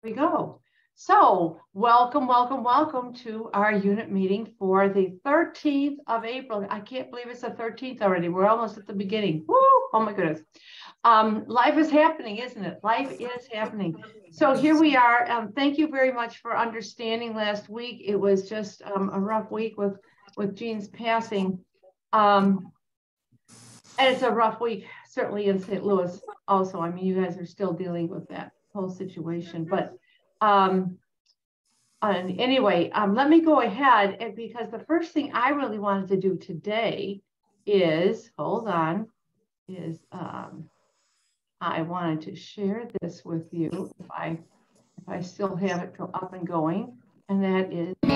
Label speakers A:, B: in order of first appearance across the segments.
A: We go. So welcome, welcome, welcome to our unit meeting for the 13th of April. I can't believe it's the 13th already. We're almost at the beginning. Woo! Oh my goodness. Life is happening, isn't it? Life is happening. So here we are. Thank you very much for understanding last week. It was just a rough week with Jean's passing. And it's a rough week, certainly in St. Louis also. I mean, you guys are still dealing with that whole situation. But and anyway, let me go ahead, and because the first thing I really wanted to do today is, hold on, is I wanted to share this with you if I still have it up and going, and that is I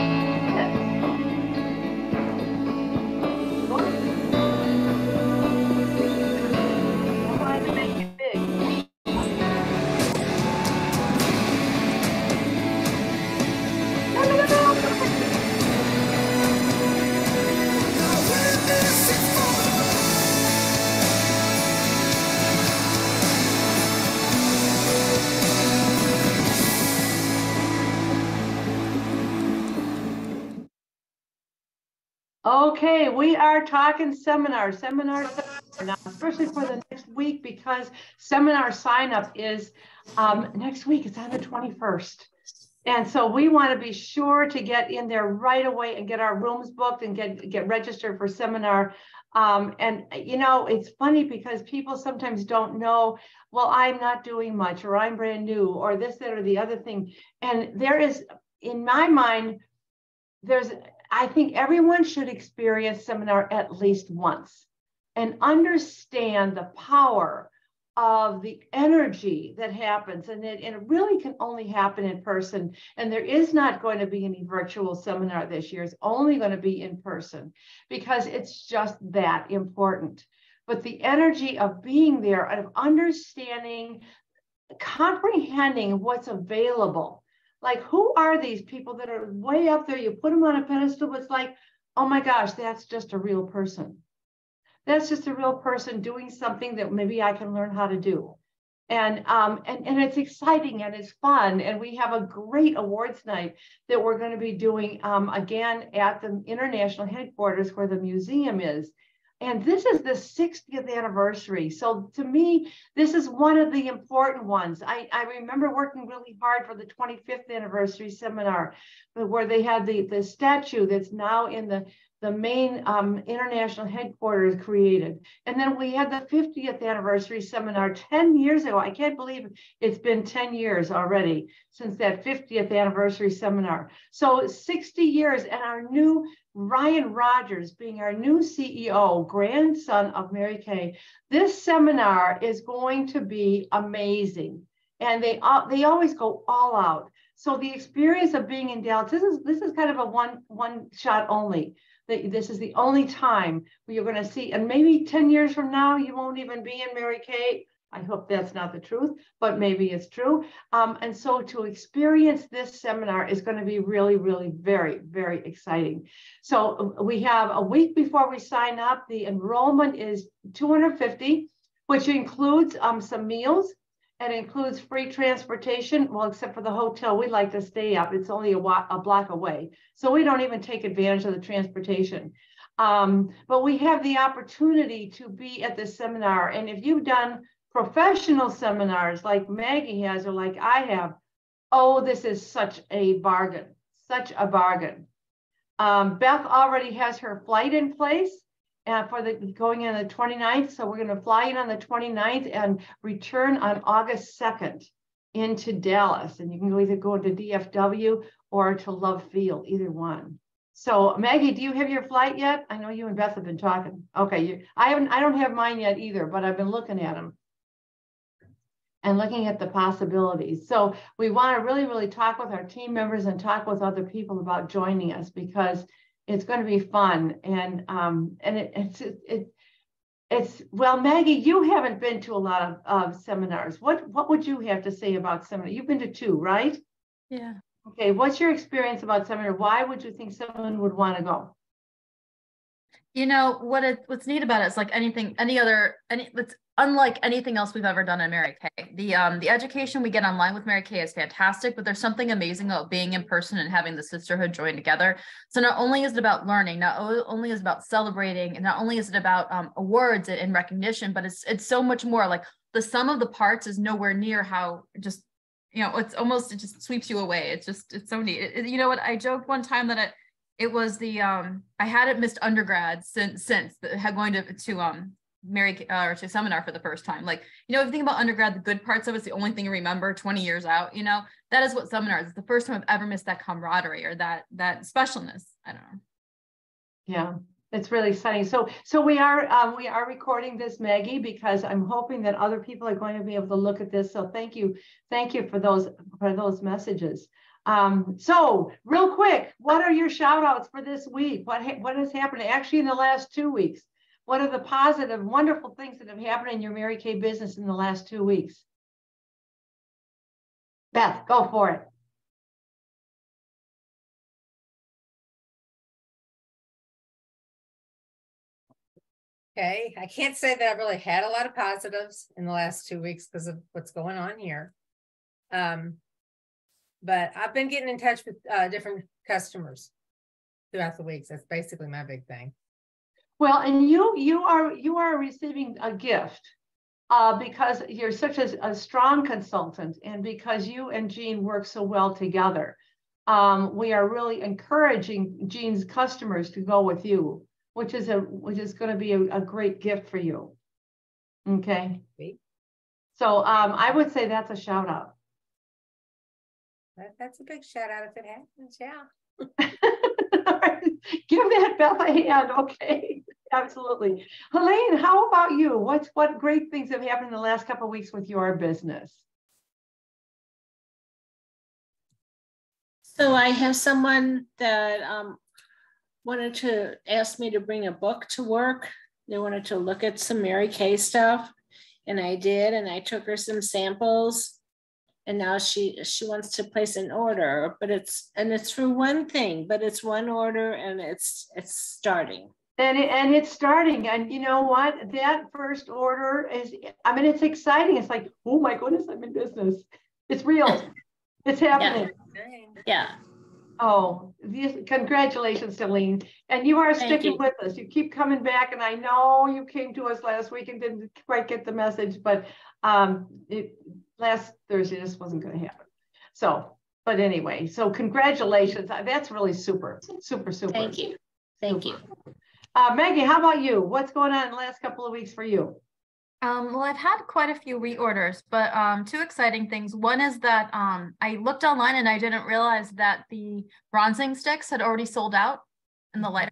A: wanted to make it big. Okay, we are talking seminars now, especially for the next week, because seminar sign up is next week. It's on the 21st. And so we want to be sure to get in there right away and get our rooms booked and get registered for seminar. And you know, it's funny because people sometimes don't know, well, I'm not doing much, or I'm brand new, or this, that, or the other thing. And there is, in my mind, I think everyone should experience seminar at least once and understand the power of the energy that happens. And it really can only happen in person. And there is not going to be any virtual seminar this year. It's only going to be in person because it's just that important. But the energy of being there, of understanding, comprehending what's available. Like, who are these people that are way up there? You put them on a pedestal, it's like, oh my gosh, that's just a real person. That's just a real person doing something that maybe I can learn how to do. And it's exciting and it's fun. And we have a great awards night that we're going to be doing again at the international headquarters where the museum is. And this is the 60th anniversary. So to me, this is one of the important ones. I remember working really hard for the 25th anniversary seminar, where they had the statue that's now in the main international headquarters created. And then we had the 50th anniversary seminar 10 years ago. I can't believe it's been 10 years already since that 50th anniversary seminar. So 60 years, and our new Ryan Rogers being our new CEO, grandson of Mary Kay. This seminar is going to be amazing. And they always go all out. So the experience of being in Dallas, this is kind of a one shot only. This is the only time where you're going to see, and maybe 10 years from now, you won't even be in Mary Kay. I hope that's not the truth, but maybe it's true. And so to experience this seminar is going to be really, really very, very exciting. So we have a week before we sign up. The enrollment is $250, which includes some meals. And includes free transportation, well, except for the hotel. We like to stay up. It's only a block away. So we don't even take advantage of the transportation. But we have the opportunity to be at the seminar. And if you've done professional seminars like Maggie has or like I have, oh, this is such a bargain, such a bargain. Beth already has her flight in place. For going in the 29th. So we're going to fly in on the 29th and return on August 2nd into Dallas. And you can either go to DFW or to Love Field, either one. So Maggie, do you have your flight yet? I know you and Beth have been talking. Okay, I don't have mine yet either, but I've been looking at them and looking at the possibilities. So we want to really, really talk with our team members and talk with other people about joining us, because it's going to be fun. And it's well, Maggie, you haven't been to a lot of seminars. What would you have to say about seminar? You've been to 2, right?
B: Yeah.
A: Okay, what's your experience about seminar? Why would you think someone would want to go?
B: You know what's neat about it is like it's unlike anything else we've ever done in Mary Kay. The education we get online with Mary Kay is fantastic, but there's something amazing about being in person and having the sisterhood join together. So not only is it about learning, not only is it about celebrating, and not only is it about awards and recognition, but it's so much more. Like the sum of the parts is nowhere near how just, you know, it just sweeps you away. It's so neat. You know what? I joked one time that it was I hadn't missed undergrad since going to Mary or to seminar for the first time. Like, you know, if you think about undergrad, the good parts of it's the only thing you remember 20 years out. You know, that is what seminar is. It's the first time I've ever missed that camaraderie or that specialness. I don't know.
A: Yeah, it's really exciting. So we are recording this, Maggie, because I'm hoping that other people are going to be able to look at this. So thank you for those messages. So real quick, what are your shout outs for this week? What has happened actually in the last 2 weeks? What are the positive, wonderful things that have happened in your Mary Kay business in the last 2 weeks? Beth, go for it.
C: Okay, I can't say that I've really had a lot of positives in the last 2 weeks because of what's going on here. But I've been getting in touch with different customers throughout the weeks. That's basically my big thing.
A: Well, and you are receiving a gift because you're such a strong consultant, and because you and Jean work so well together. We are really encouraging Jean's customers to go with you, which is going to be a great gift for you. Okay.
C: Great.
A: So I would say that's a shout out.
C: That's a big shout out if it happens, yeah.
A: Give that Beth a hand, okay? Absolutely. Helene, how about you? What great things have happened in the last couple of weeks with your business?
D: So I have someone that wanted to ask me to bring a book to work. They wanted to look at some Mary Kay stuff, and I did, and I took her some samples. And now she wants to place an order, but it's for one thing, but it's one order, and it's starting.
A: And it's starting, and you know what? That first order is, I mean, it's exciting. It's like, oh my goodness, I'm in business. It's real. It's happening.
D: Yeah.
A: Oh, congratulations, Helene. And you are sticking with us. You keep coming back, and I know you came to us last week and didn't quite get the message, but last Thursday, this wasn't going to happen. So, but anyway, so congratulations. That's really super, super, super.
D: Thank you. Thank you.
A: Maggie, how about you? What's going on in the last couple of weeks for you?
B: Well, I've had quite a few reorders, but two exciting things. One is that I looked online and I didn't realize that the bronzing sticks had already sold out in the lighter,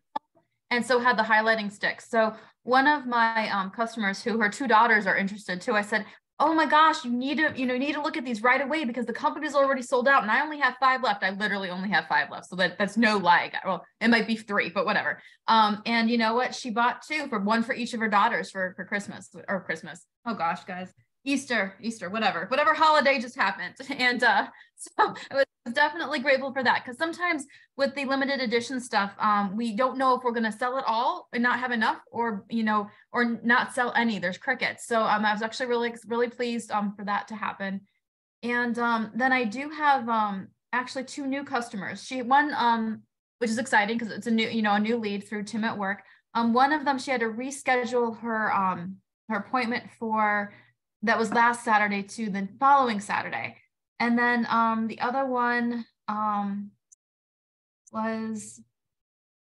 B: and so had the highlighting sticks. So one of my customers, who her 2 daughters are interested too, I said, oh my gosh, you need to look at these right away because the company's already sold out and I only have 5 left. I literally only have 5 left. So that's no lie. Well, it might be 3, but whatever. And you know what? She bought 2 one for each of her daughters for Christmas. Oh gosh, guys. Easter, whatever holiday just happened. And so I was definitely grateful for that, because sometimes with the limited edition stuff, we don't know if we're going to sell it all and not have enough, or or not sell any. There's crickets. So I was actually really pleased for that to happen. And then I do have actually 2 new customers. One which is exciting because it's a new lead through Tim at Work. One of them, she had to reschedule her appointment that was last Saturday to the following Saturday. And then the other one was,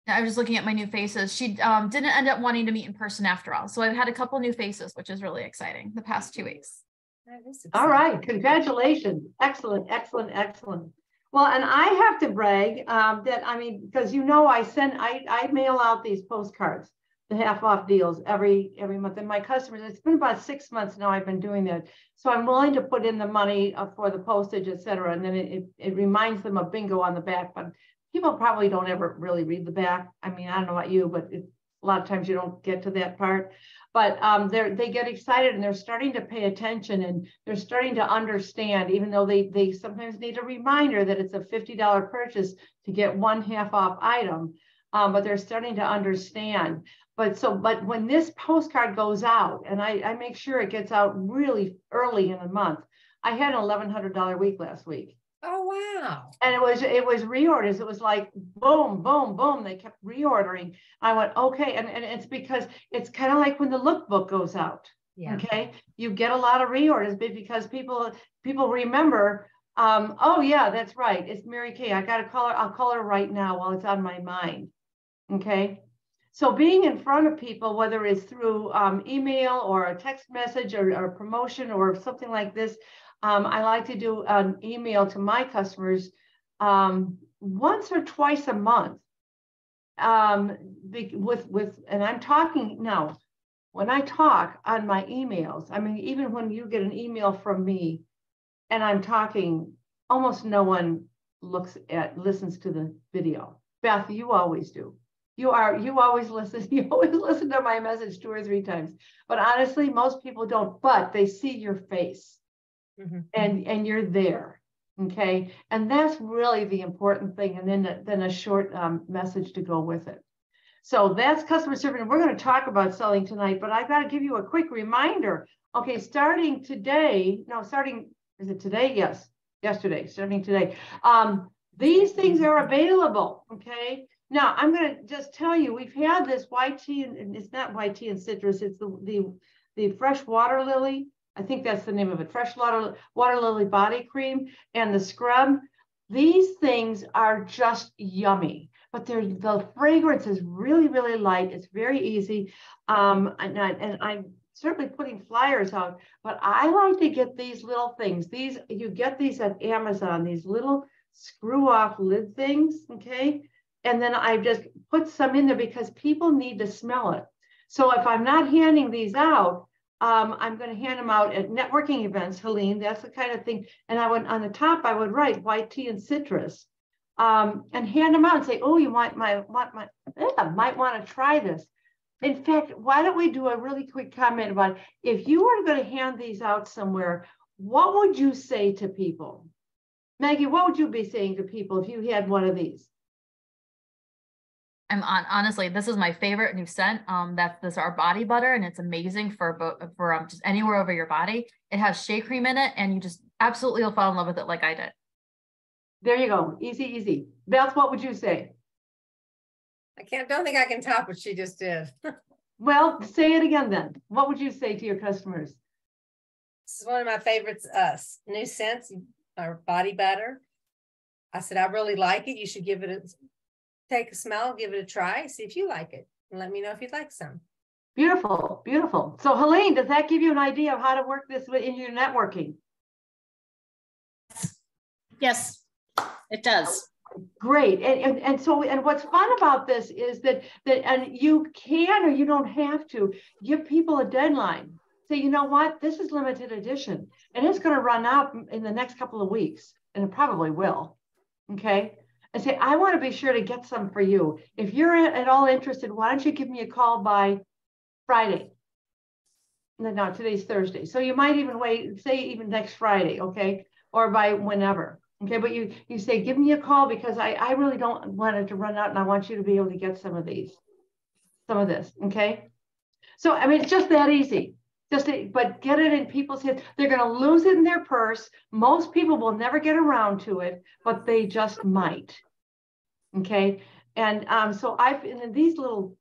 B: I was just looking at my new faces. She didn't end up wanting to meet in person after all. So I've had a couple new faces, which is really exciting the past 2 weeks.
A: All right, congratulations. Excellent, excellent, excellent. Well, and I have to brag that, I mean, because I mail out these postcards, the half-off deals every month. And my customers, it's been about 6 months now I've been doing that. So I'm willing to put in the money for the postage, et cetera. And then it reminds them of bingo on the back. But people probably don't ever really read the back. I mean, I don't know about you, but a lot of times you don't get to that part. But they get excited and they're starting to pay attention, and they're starting to understand, even though they sometimes need a reminder that it's a $50 purchase to get 1 half-off item. But they're starting to understand But when this postcard goes out, and I make sure it gets out really early in the month, I had an $1,100 week last week.
C: Oh, wow.
A: And it was reorders. It was like boom, boom, boom. They kept reordering. I went, okay. And it's because it's kind of like when the lookbook goes out.
C: Yeah.
A: Okay. You get a lot of reorders because people remember, oh yeah, that's right. It's Mary Kay. I got to call her. I'll call her right now while it's on my mind. Okay. So being in front of people, whether it's through email or a text message or a promotion or something like this, I like to do an email to my customers once or twice a month. And I'm talking now, when I talk on my emails, I mean, even when you get an email from me and I'm talking, almost no one listens to the video. Beth, you always do. You always listen. You always listen to my message 2 or 3 times. But honestly, most people don't, but they see your face. Mm-hmm. And you're there, okay? And that's really the important thing. And then a short message to go with it. So that's customer service. And we're going to talk about selling tonight, but I've got to give you a quick reminder. Okay, starting today, is it today? Yes, yesterday, starting today. These things are available, okay? Now, I'm going to just tell you, we've had this YT, and it's not YT and citrus, it's the fresh water lily. I think that's the name of it, fresh water lily body cream and the scrub. These things are just yummy, but the fragrance is really, really light. It's very easy. And I'm certainly putting flyers out, but I like to get these little things. You get these at Amazon, these little screw off lid things, okay? And then I just put some in there because people need to smell it. So if I'm not handing these out, I'm going to hand them out at networking events, Helene. That's the kind of thing. And I would, on the top, I would write white tea and citrus, and hand them out and say, "Oh, you might want to try this." In fact, why don't we do a really quick comment about if you were going to hand these out somewhere, what would you say to people? Maggie, what would you be saying to people if you had one of these?
B: Honestly, this is my favorite new scent. That's our body butter, and it's amazing for just anywhere over your body. It has shea cream in it, and you just absolutely will fall in love with it like I did.
A: There you go, easy, easy. Beth, what would you say?
C: Don't think I can top what she just did.
A: Well, say it again then. What would you say to your customers?
C: This is one of my favorites. New scents, our body butter. I said I really like it. You should give it take a smell, give it a try, see if you like it, and let me know if you'd like some.
A: Beautiful, beautiful. So Helene, does that give you an idea of how to work this in your networking?
D: Yes, it does.
A: Great. And what's fun about this is that and you can, or you don't have to, give people a deadline. Say, you know what, this is limited edition and it's going to run out in the next couple of weeks, and it probably will. Okay. And say, I want to be sure to get some for you. If you're at all interested, why don't you give me a call by Friday? No, today's Thursday. So you might even wait, say even next Friday, okay? Or by whenever, okay? But you say, give me a call because I really don't want it to run out and I want you to be able to get some of this, okay? So, I mean, it's just that easy. But get it in people's heads. They're going to lose it in their purse. Most people will never get around to it, but they just might. Okay. And so these little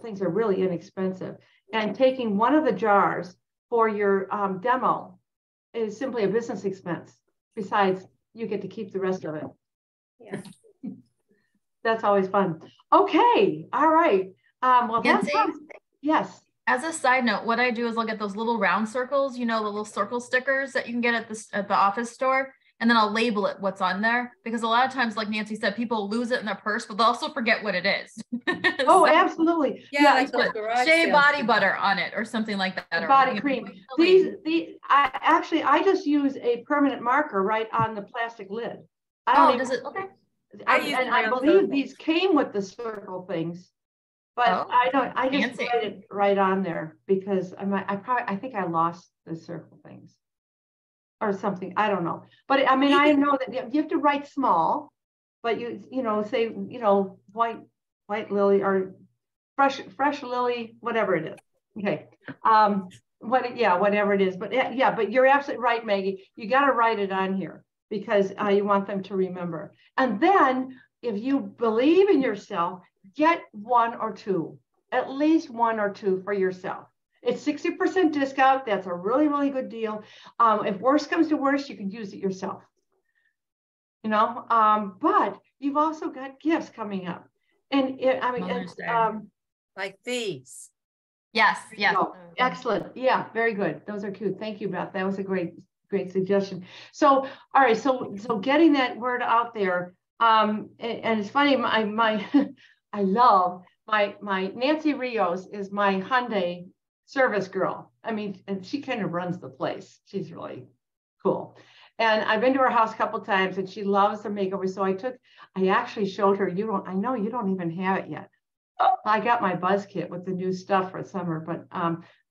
A: things are really inexpensive. And taking one of the jars for your demo is simply a business expense. Besides, you get to keep the rest of it.
C: Yeah.
A: That's always fun. Okay. All right. Well, that's yes.
B: As a side note, what I do is look at those little round circles, the little circle stickers that you can get at the office store, and then I'll label it what's on there, because a lot of times, like Nancy said, people lose it in their purse, but they'll also forget what it is.
A: Oh, so, absolutely.
C: Yeah, like the
B: shea body butter on it or something like that.
A: Body cream. I just use a permanent marker right on the plastic lid.
B: Does it? Okay.
A: I believe these came with the circle things. But I just write it right on there because I think I lost the circle things or something. I don't know. But I mean, I know that you have to write small, but you say, white lily or fresh lily, whatever it is. Okay. Whatever it is. But yeah, but you're absolutely right, Maggie. You got to write it on here because you want them to remember. And then if you believe in yourself, get one or two, at least one or two for yourself. It's 60% discount. That's a really, really good deal. If worse comes to worse, you can use it yourself. You know, but you've also got gifts coming up. And
C: like these.
B: Yes, yes.
A: Oh, excellent. Yeah, very good. Those are cute. Thank you, Beth. That was a great suggestion. So, all right. So getting that word out there. And it's funny, I love my Nancy Rios is my Hyundai service girl. I mean, and she kind of runs the place. She's really cool. And I've been to her house a couple of times and she loves the makeover. So I actually showed her, I know you don't even have it yet. I got my buzz kit with the new stuff for summer, but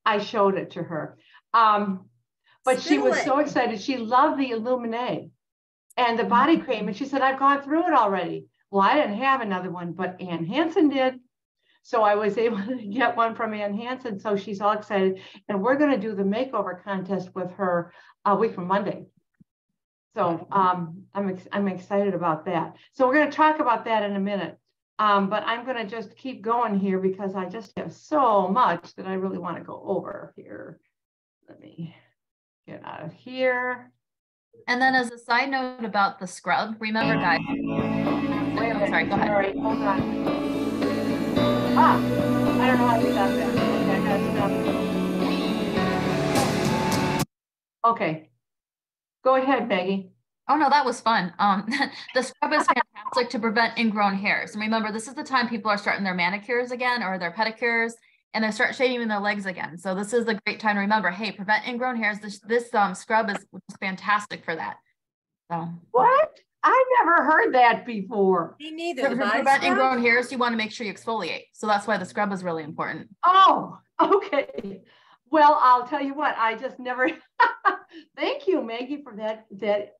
A: I showed it to her. But she was so excited. She loved the Illuminate and the body cream. And she said, I've gone through it already. Well, I didn't have another one, but Ann Hansen did. So I was able to get one from Ann Hansen. So she's all excited. And we're going to do the makeover contest with her a week from Monday. So I'm excited about that. So we're going to talk about that in a minute. But I'm going to just keep going here because I just have so much that I really want to go over here. Let me get out of here.
B: And then as a side note about the scrub, remember guys.
A: Wait a minute.
B: Sorry, go ahead.
A: All right, hold on. I don't know how to stop that. Okay, I gotta stop. Okay. Go ahead, Maggie.
B: Oh no, that was fun. The scrub is fantastic to prevent ingrown hairs. And remember, this is the time people are starting their manicures again or their pedicures, and they start shaving their legs again. So this is a great time to remember, hey, prevent ingrown hairs. This scrub is fantastic for that. So
A: what? I never heard that before.
C: Me neither.
B: To prevent ingrown hairs, you want to make sure you exfoliate. So that's why the scrub is really important.
A: Oh, okay. Well, I'll tell you what, I just never, thank you, Maggie, for that,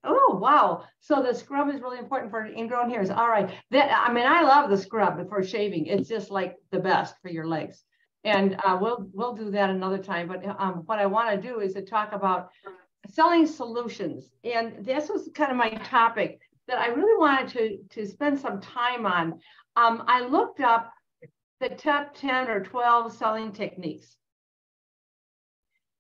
A: oh, wow. So the scrub is really important for ingrown hairs. All right. I love the scrub for shaving. It's just like the best for your legs. And we'll do that another time. But what I want to do is to talk about selling solutions. And this was kind of my topic that I really wanted to spend some time on. I looked up the top 10 or 12 selling techniques.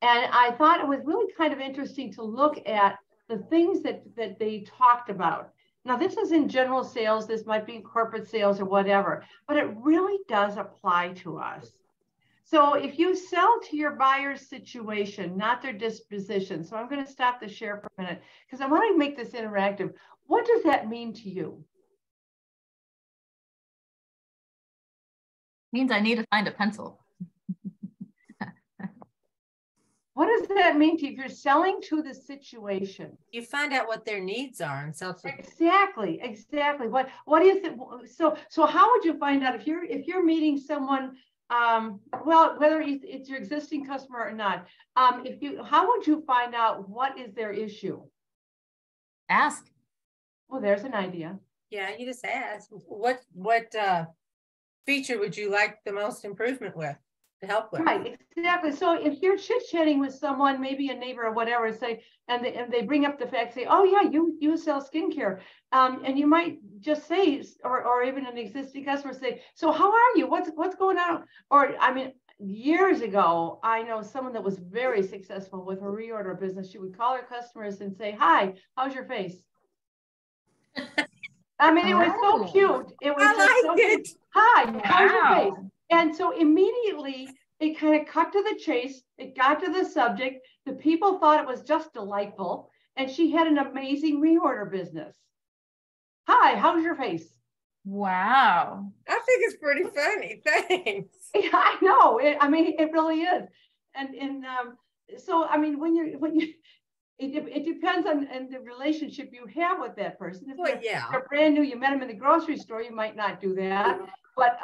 A: And I thought it was really kind of interesting to look at the things that they talked about. Now, this is in general sales. This might be in corporate sales or whatever, but it really does apply to us. So if you sell to your buyer's situation, not their disposition. So I'm going to stop the share for a minute because I want to make this interactive. What does that mean to you?
B: Means I need to find a pencil.
A: What does that mean to you? If you're selling to the situation,
C: you find out what their needs are and sell.
A: Exactly. What is it? So how would you find out if you're meeting someone? Well, whether it's your existing customer or not, how would you find out what is their issue?
B: Ask.
A: Well, there's an idea.
C: Yeah, you just ask. What feature would you like the most improvement with? To help with.
A: Right, exactly. So if you're chit-chatting with someone, maybe a neighbor or whatever, say, and they bring up the fact, say, oh yeah, you sell skincare. And you might just say, or even an existing customer say, so how are you? What's going on? Or years ago, I know someone that was very successful with her reorder business. She would call her customers and say, hi, how's your face? It was so cute. It was so cute. Hi, how's your face? And so immediately it kind of cut to the chase. It got to the subject. The people thought it was just delightful. And she had an amazing reorder business. Hi, how's your face?
B: Wow.
C: I think it's pretty funny. Thanks.
A: Yeah, I know. It really is. And so, it depends on the relationship you have with that person. If they're brand new, you met them in the grocery store, you might not do that. But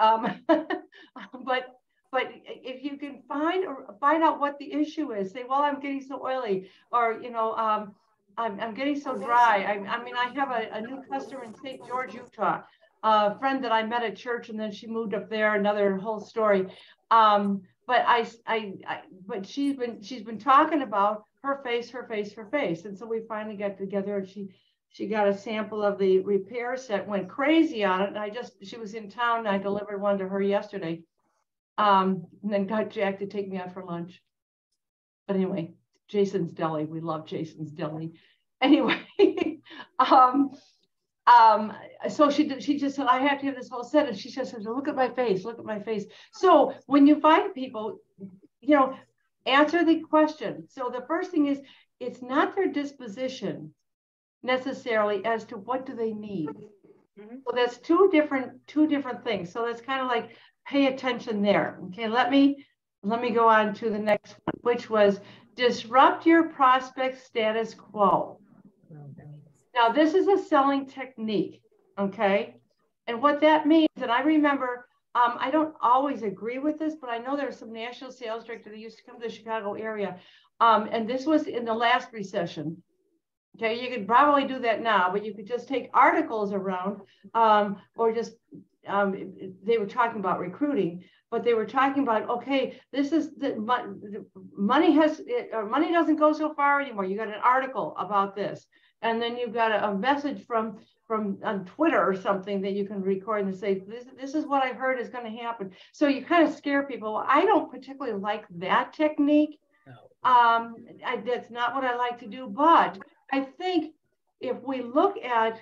A: but if you can find out what the issue is, say, well, I'm getting so oily, or I'm getting so dry. I have a new customer in St. George, Utah. a friend that I met at church, and then she moved up there. Another whole story. But she's been talking about her face, and so we finally got together, and she got a sample of the repair set, went crazy on it, and she was in town, and I delivered one to her yesterday, and then got Jack to take me out for lunch. But anyway, Jason's Deli, we love Jason's Deli. Anyway, so she just said, I have to have this whole set, and she just said, look at my face, look at my face. So when you find people, you know, answer the question. So the first thing is, it's not their disposition necessarily as to what do they need. Mm-hmm. So that's two different things. So that's kind of like, pay attention there. Okay, let me go on to the next one, which was disrupt your prospect status quo. Now, this is a selling technique, okay? And what that means, and I remember, I don't always agree with this, but I know there's some national sales director that used to come to the Chicago area. And this was in the last recession. Okay, you could probably do that now, but you could just take articles around, or just, they were talking about recruiting, but they were talking about, okay, this is money doesn't go so far anymore. You got an article about this. And then you've got a message from on Twitter or something that you can record and say, this is what I heard is going to happen. So you kind of scare people. Well, I don't particularly like that technique. No. That's not what I like to do. But I think if we look at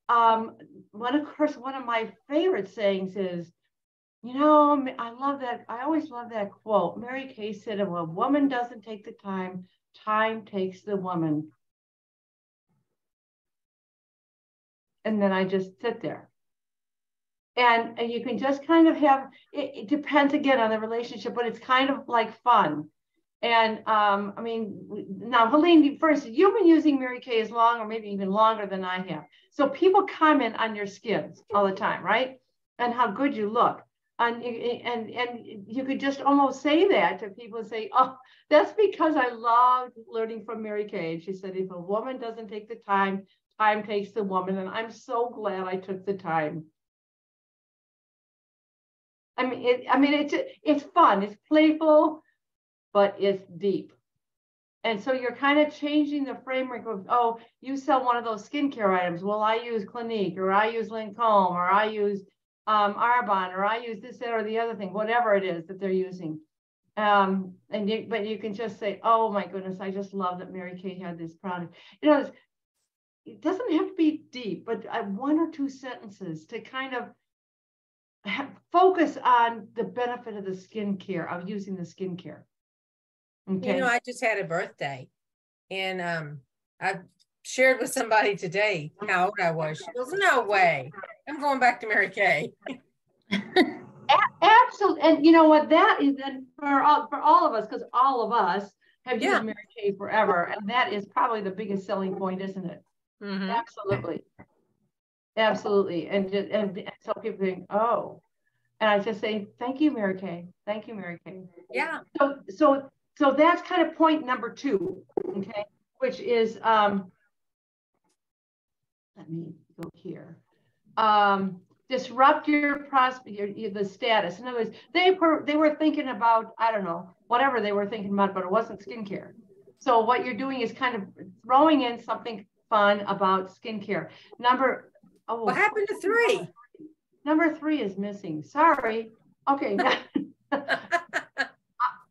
A: one of my favorite sayings is, you know, I love that. I always love that quote. Mary Kay said, if a woman doesn't take the time, time takes the woman. And then I just sit there. And you can just kind of have, it depends again on the relationship, but it's kind of like fun. And I mean, now Helene, first, you've been using Mary Kay as long or maybe even longer than I have. So people comment on your skins all the time, right? And how good you look. And you could just almost say that to people and say, oh, that's because I loved learning from Mary Kay. And she said, if a woman doesn't take the time, time takes the woman. And I'm so glad I took the time. It's fun, it's playful, but it's deep. And so you're kind of changing the framework of, oh, you sell one of those skincare items. Well, I use Clinique, or I use Lancome, or I use Arbonne, or I use this, that, or the other thing, whatever it is that they're using. But you can just say, oh my goodness, I just love that Mary Kay had this product. You know, it doesn't have to be deep, but one or two sentences to kind of focus on the benefit of the skincare, of using the skincare. Okay.
C: You know, I just had a birthday, and I shared with somebody today how old I was. She goes, no way, I'm going back to Mary Kay.
A: Absolutely. And you know what, that is then for all of us, because all of us have used Mary Kay forever, and that is probably the biggest selling point, isn't it? Mm-hmm. Absolutely. And so people think, oh, and I just say, thank you, Mary Kay. Thank you, Mary Kay.
C: Yeah.
A: So that's kind of point number 2, okay, which is, let me go here. Disrupt your prospect, the status. In other words, they were thinking about, I don't know, whatever they were thinking about, but it wasn't skincare. So what you're doing is kind of throwing in something fun about skincare.
C: What happened to 3?
A: Number 3 is missing. Sorry. Okay.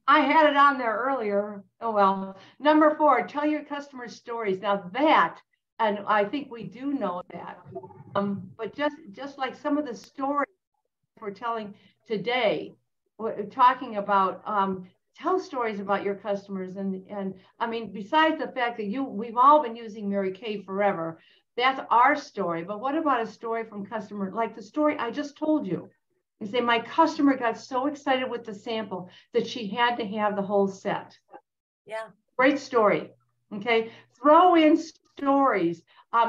A: I had it on there earlier. Oh, well. Number 4, tell your customers stories. Now that, and I think we do know that, but just like some of the stories we're telling today, we're talking about, tell stories about your customers. And I mean, besides the fact that we've all been using Mary Kay forever, that's our story. But what about a story from customer, like the story I just told you? You say, my customer got so excited with the sample that she had to have the whole set.
C: Yeah.
A: Great story. Okay. Throw in stories.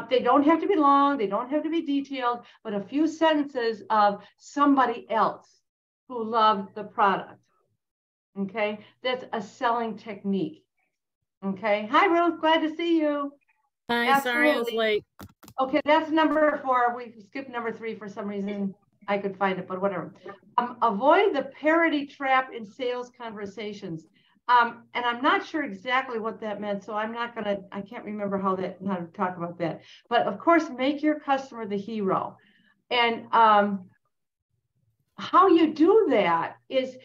A: They don't have to be long. They don't have to be detailed, but a few sentences of somebody else who loved the product. Okay. That's a selling technique. Okay. Hi, Ruth. Glad to see you.
E: Hi. Absolutely. Sorry I was late.
A: Okay, that's number 4. We skipped number 3 for some reason. I could find it, but whatever. Avoid the parody trap in sales conversations. And I'm not sure exactly what that meant, so I'm not gonna, I can't remember how to talk about that. But of course, make your customer the hero. And how you do that is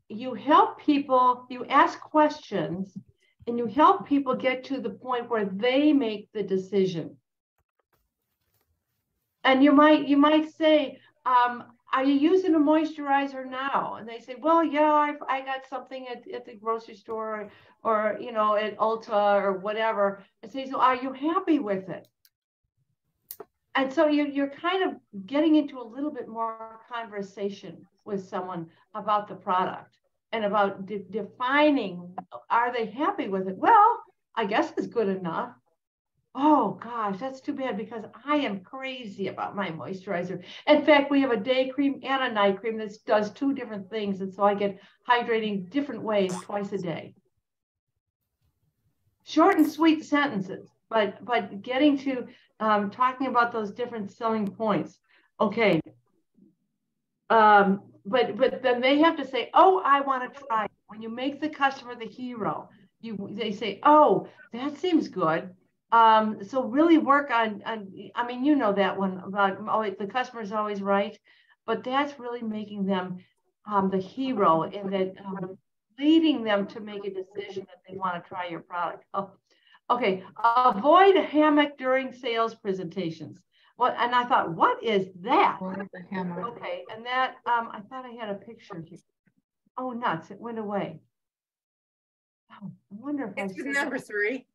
A: you help people, you ask questions, and you help people get to the point where they make the decision. And you might say, are you using a moisturizer now? And they say, well, yeah, I got something at the grocery store or you know, at Ulta or whatever. And say, so are you happy with it? And so you're kind of getting into a little bit more conversation with someone about the product and about defining, are they happy with it? Well, I guess it's good enough. Oh gosh, that's too bad because I am crazy about my moisturizer. In fact, we have a day cream and a night cream that does 2 different things. And so I get hydrating different ways twice a day. Short and sweet sentences, but getting to talking about those different selling points. Okay. But then they have to say, oh, I want to try it. When you make the customer the hero, they say, oh, that seems good. So really work on, I mean, you know that one about, oh, the customer is always right, but that's really making them the hero and that leading them to make a decision that they want to try your product. Oh, okay, avoid a hammock during sales presentations. Well, and I thought, what is that? Okay, and that, I thought I had a picture here. Oh, nuts, it went away. Oh, I wonder if
C: it's number 3.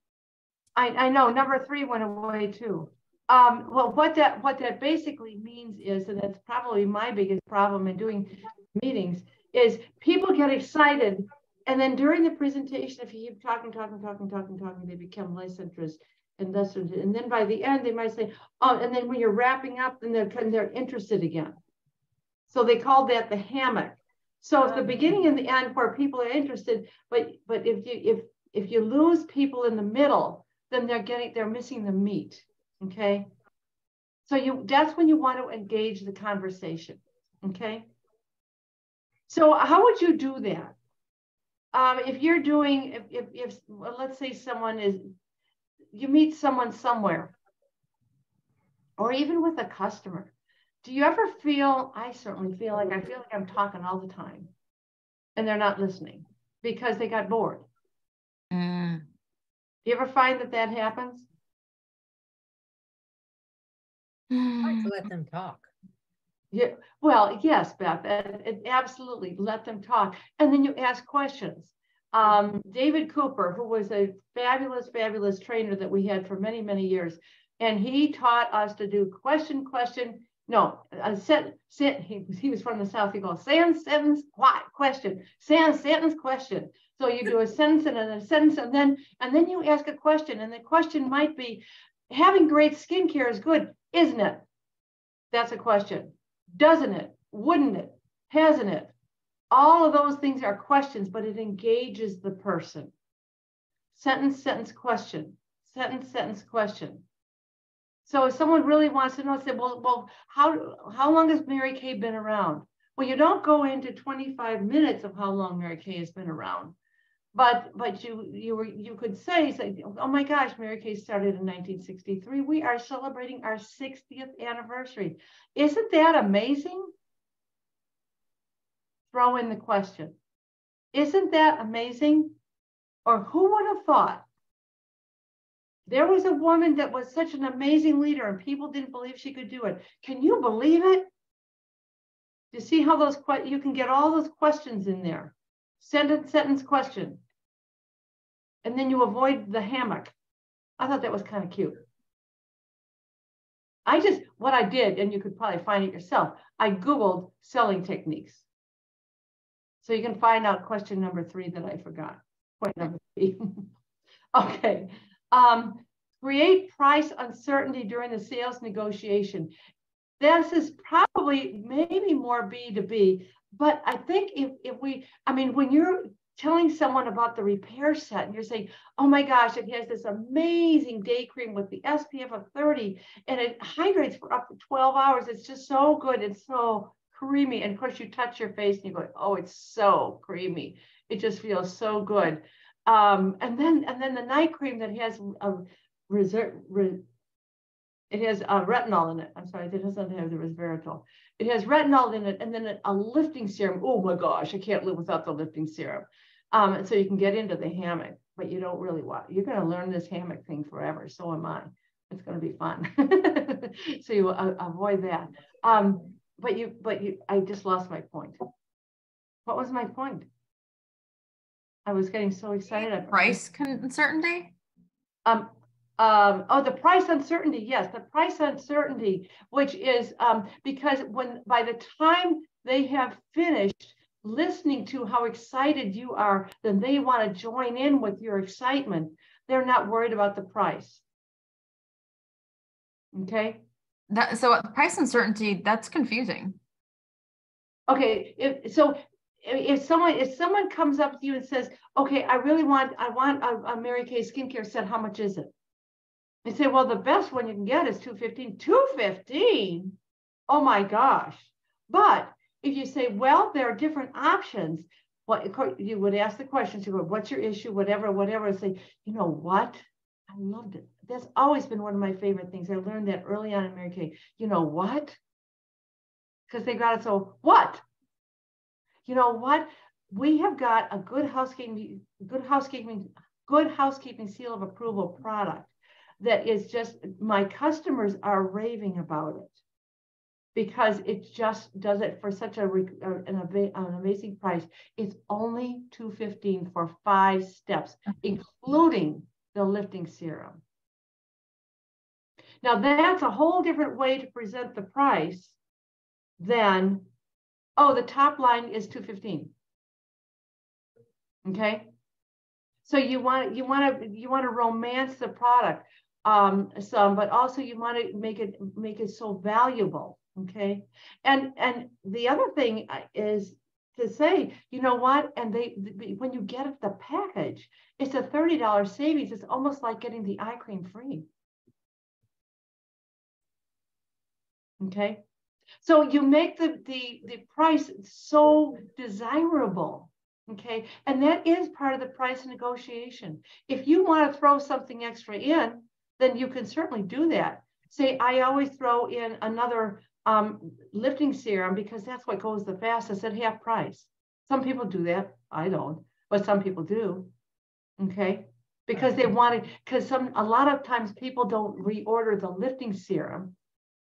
A: I know number 3 went away too. Well, what that basically means is, and that's probably my biggest problem in doing meetings, is people get excited, and then during the presentation, if you keep talking, they become less interested and less interested. And then by the end, they might say, oh, and then when you're wrapping up, then they're interested again. So they call that the hammock. So it's the beginning and the end where people are interested, but if you lose people in the middle, then they're missing the meat. Okay. So that's when you want to engage the conversation. Okay. So how would you do that? If you're doing, if well, let's say you meet someone somewhere, or even with a customer, do you ever feel, I certainly feel like I'm talking all the time and they're not listening because they got bored. Do you ever find that happens?
C: I like to let them talk.
A: Yeah, well, yes, Beth, absolutely let them talk. And then you ask questions. David Cooper, who was a fabulous trainer that we had for many, many years, and he taught us to do question. No, he was from the South. He goes, sentence, question, sentence, question. So you do a sentence and then a sentence, and then you ask a question, and the question might be, having great skincare is good, isn't it? That's a question. Doesn't it? Wouldn't it? Hasn't it? All of those things are questions, but it engages the person. Sentence, question. Sentence, question. So if someone really wants to know, say, well, how long has Mary Kay been around? Well, you don't go into 25 minutes of how long Mary Kay has been around, but you could say, oh my gosh, Mary Kay started in 1963. We are celebrating our 60th anniversary. Isn't that amazing? Throw in the question. Isn't that amazing? Or who would have thought? There was a woman that was such an amazing leader and people didn't believe she could do it. Can you believe it? You see how you can get all those questions in there. Sentence, question. And then you avoid the hammock. I thought that was kind of cute. What I did, and you could probably find it yourself, I Googled selling techniques. So you can find out question number 3 that I forgot. Point number 3. Okay. Create price uncertainty during the sales negotiation. This is probably maybe more B2B, but I think when you're telling someone about the repair set and you're saying, oh my gosh, it has this amazing day cream with the SPF of 30 and it hydrates for up to 12 hours. It's just so good. It's so creamy. And of course you touch your face and you go, oh, it's so creamy. It just feels so good. And then the night cream that has it has retinol in it. I'm sorry, it doesn't have the resveratrol. It has retinol in it, and then a lifting serum. Oh my gosh, I can't live without the lifting serum. And so you can get into the hammock, but you don't really want. You're going to learn this hammock thing forever. So am I. It's going to be fun. So you avoid that. I just lost my point. What was my point? I was getting so excited.
B: Price uncertainty?
A: Oh, the price uncertainty. Yes, the price uncertainty, which is because by the time they have finished listening to how excited you are, then they want to join in with your excitement. They're not worried about the price. Okay.
B: So price uncertainty, that's confusing.
A: Okay. If someone comes up to you and says, okay, I want a Mary Kay skincare set, how much is it? They say, well, the best one you can get is $215. $215? Oh my gosh. But if you say, well, there are different options, you would ask the questions, you go, what's your issue, whatever, and say, you know what? I loved it. That's always been one of my favorite things. I learned that early on in Mary Kay. You know what? Because they got it so, what? You know what? We have got a good housekeeping seal of approval product that is just, my customers are raving about it because it just does it for such an amazing price. It's only $215 for 5 steps, including the lifting serum. Now that's a whole different way to present the price than, oh, the top line is $215. Okay, so you want to romance the product some, but also you want to make it so valuable. Okay, and the other thing is to say, you know what? And when you get the package, it's a $30 savings. It's almost like getting the eye cream free. Okay, so you make the price so desirable. Okay, and that is part of the price negotiation. If you want to throw something extra in, then you can certainly do that. Say, I always throw in another lifting serum because that's what goes the fastest at half price. Some people do that. I don't, but some people do. Okay, because they want to, because a lot of times people don't reorder the lifting serum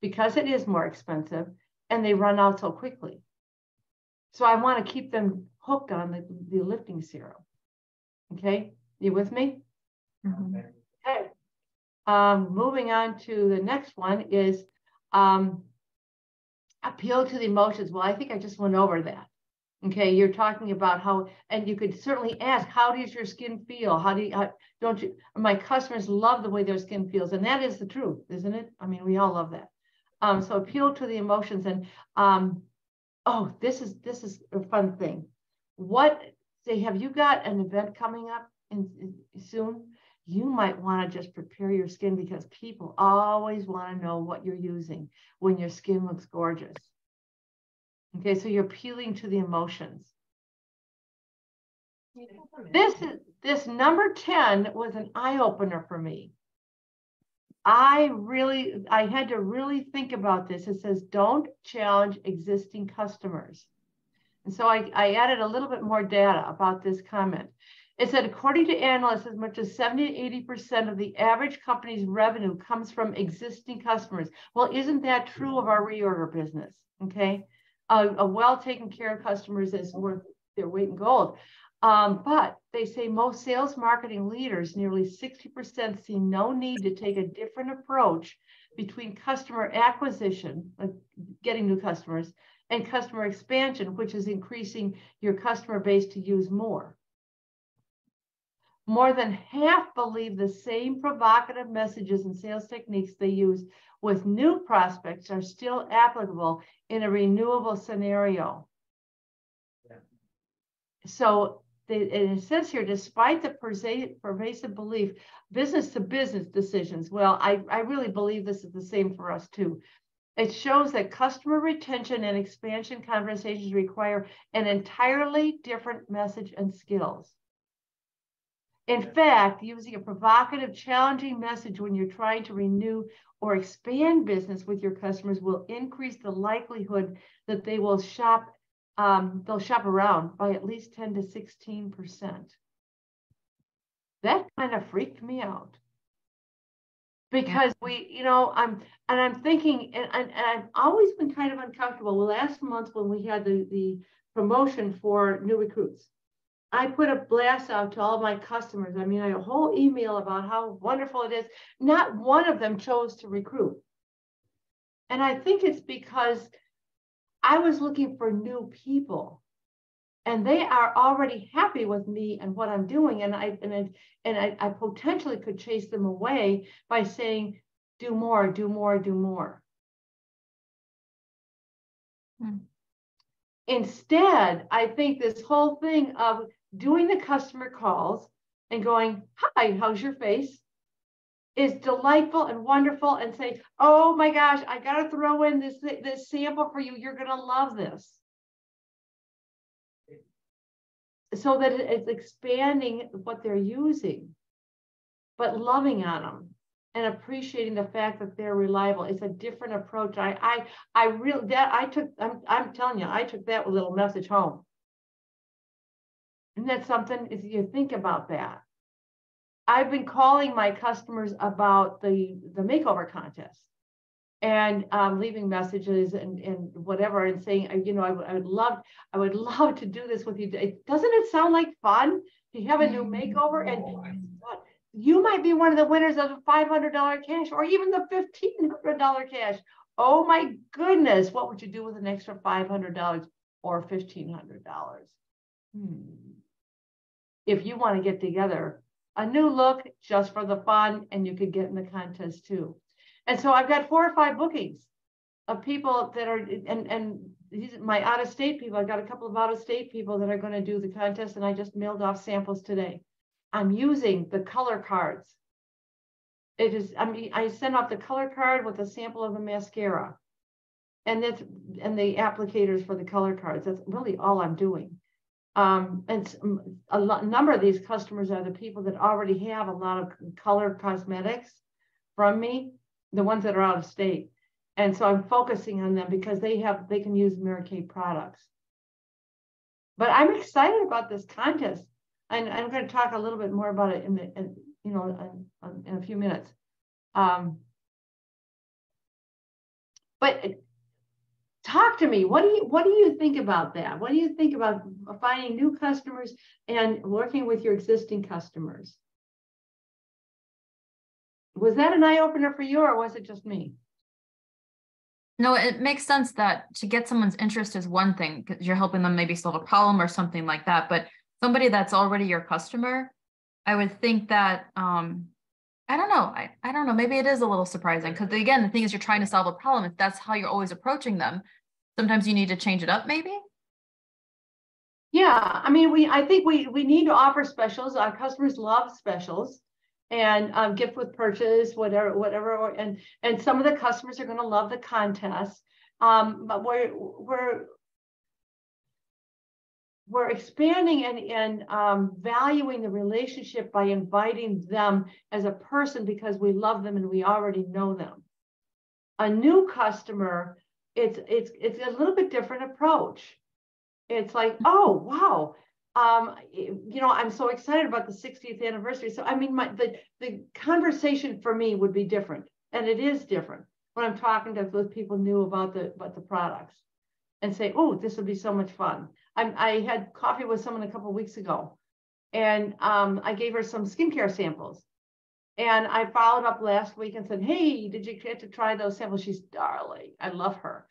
A: because it is more expensive and they run out so quickly. So I want to keep them hooked on the lifting serum. Okay, you with me?
B: Mm-hmm.
A: Okay. Moving on to the next one is appeal to the emotions. Well, I think I just went over that. Okay, you're talking about how, and you could certainly ask, how does your skin feel? My customers love the way their skin feels, and that is the truth, isn't it? I mean, we all love that. So appeal to the emotions, and oh, this is a fun thing. Have you got an event coming up soon? You might want to just prepare your skin because people always want to know what you're using when your skin looks gorgeous. Okay, so you're appealing to the emotions. This number 10 was an eye-opener for me. I had to really think about this. It says, don't challenge existing customers. And so I added a little bit more data about this comment. It said, according to analysts, as much as 70 to 80% of the average company's revenue comes from existing customers. Well, isn't that true of our reorder business? Okay, a well taken care of customers is worth their weight in gold. But they say most sales marketing leaders, nearly 60%, see no need to take a different approach between customer acquisition, like getting new customers, and customer expansion, which is increasing your customer base to use more. More than half believe the same provocative messages and sales techniques they use with new prospects are still applicable in a renewable scenario. Yeah. So it says here, despite the pervasive belief, business to business decisions. Well, I really believe this is the same for us too. It shows that customer retention and expansion conversations require an entirely different message and skills. In fact, using a provocative, challenging message when you're trying to renew or expand business with your customers will increase the likelihood that they will shop they'll shop around by at least 10 to 16%. That kind of freaked me out. Because I'm thinking, and I've always been kind of uncomfortable. Last month when we had the promotion for new recruits, I put a blast out to all my customers. I mean, I had a whole email about how wonderful it is. Not one of them chose to recruit. And I think it's because I was looking for new people, and they are already happy with me and what I'm doing. And I potentially could chase them away by saying, do more, do more, do more. Instead, I think this whole thing of doing the customer calls and going, hi, how's your face, is delightful and wonderful, and say, oh my gosh, I got to throw in this sample for you. You're going to love this. So that it's expanding what they're using, but loving on them and appreciating the fact that they're reliable. It's a different approach. I'm telling you, I took that little message home. Isn't that something? If you think about that. I've been calling my customers about the makeover contest and leaving messages and whatever, and saying, I would love to do this with you. Doesn't it sound like fun to have a new makeover? And you might be one of the winners of the $500 cash or even the $1,500 cash. Oh my goodness, what would you do with an extra $500 or $1,500? If you want to get together, a new look just for the fun, and you could get in the contest too. And so I've got 4 or 5 bookings of people that are, and these my out-of-state people. I got a couple of out-of-state people that are going to do the contest, and I just mailed off samples today. I'm using the color cards. I sent off the color card with a sample of the mascara, and the applicators for the color cards. That's really all I'm doing. And a number of these customers are the people that already have a lot of color cosmetics from me, the ones that are out of state. And so I'm focusing on them because they can use Mary Kay products. But I'm excited about this contest, and I'm going to talk a little bit more about it in a few minutes. But talk to me. What do you think about that? What do you think about finding new customers and working with your existing customers? Was that an eye-opener for you, or was it just me?
B: No, it makes sense that to get someone's interest is one thing, because you're helping them maybe solve a problem or something like that. But somebody that's already your customer, I would think that, I don't know. I don't know. Maybe it is a little surprising, because again, the thing is, you're trying to solve a problem. If that's how you're always approaching them, sometimes you need to change it up, maybe.
A: Yeah, I mean, I think we need to offer specials. Our customers love specials, and gift with purchase, whatever. And some of the customers are going to love the contest. But we're expanding and valuing the relationship by inviting them as a person because we love them and we already know them. A new customer, it's a little bit different approach. It's like, oh wow, I'm so excited about the 60th anniversary. So I mean, the conversation for me would be different, and it is different when I'm talking to those people new about the products, and say, oh, this would be so much fun. I had coffee with someone a couple of weeks ago, and I gave her some skincare samples. And I followed up last week and said, hey, did you get to try those samples? She's darling. I love her.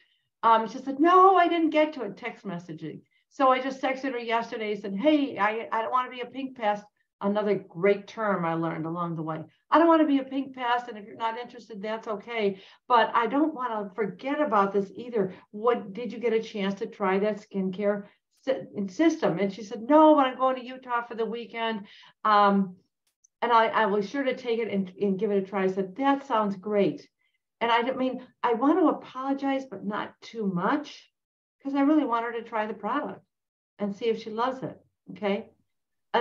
A: She said, no, I didn't get to it, text messaging. So I just texted her yesterday and said, hey, I don't want to be a pink pest. Another great term I learned along the way. I don't want to be a pink pest, and if you're not interested, that's okay. But I don't want to forget about this either. Did you get a chance to try that skincare system. And she said, no, but I'm going to Utah for the weekend. And I was sure to take it and give it a try. I said, that sounds great. And I mean, I want to apologize, but not too much, because I really want her to try the product and see if she loves it. Okay.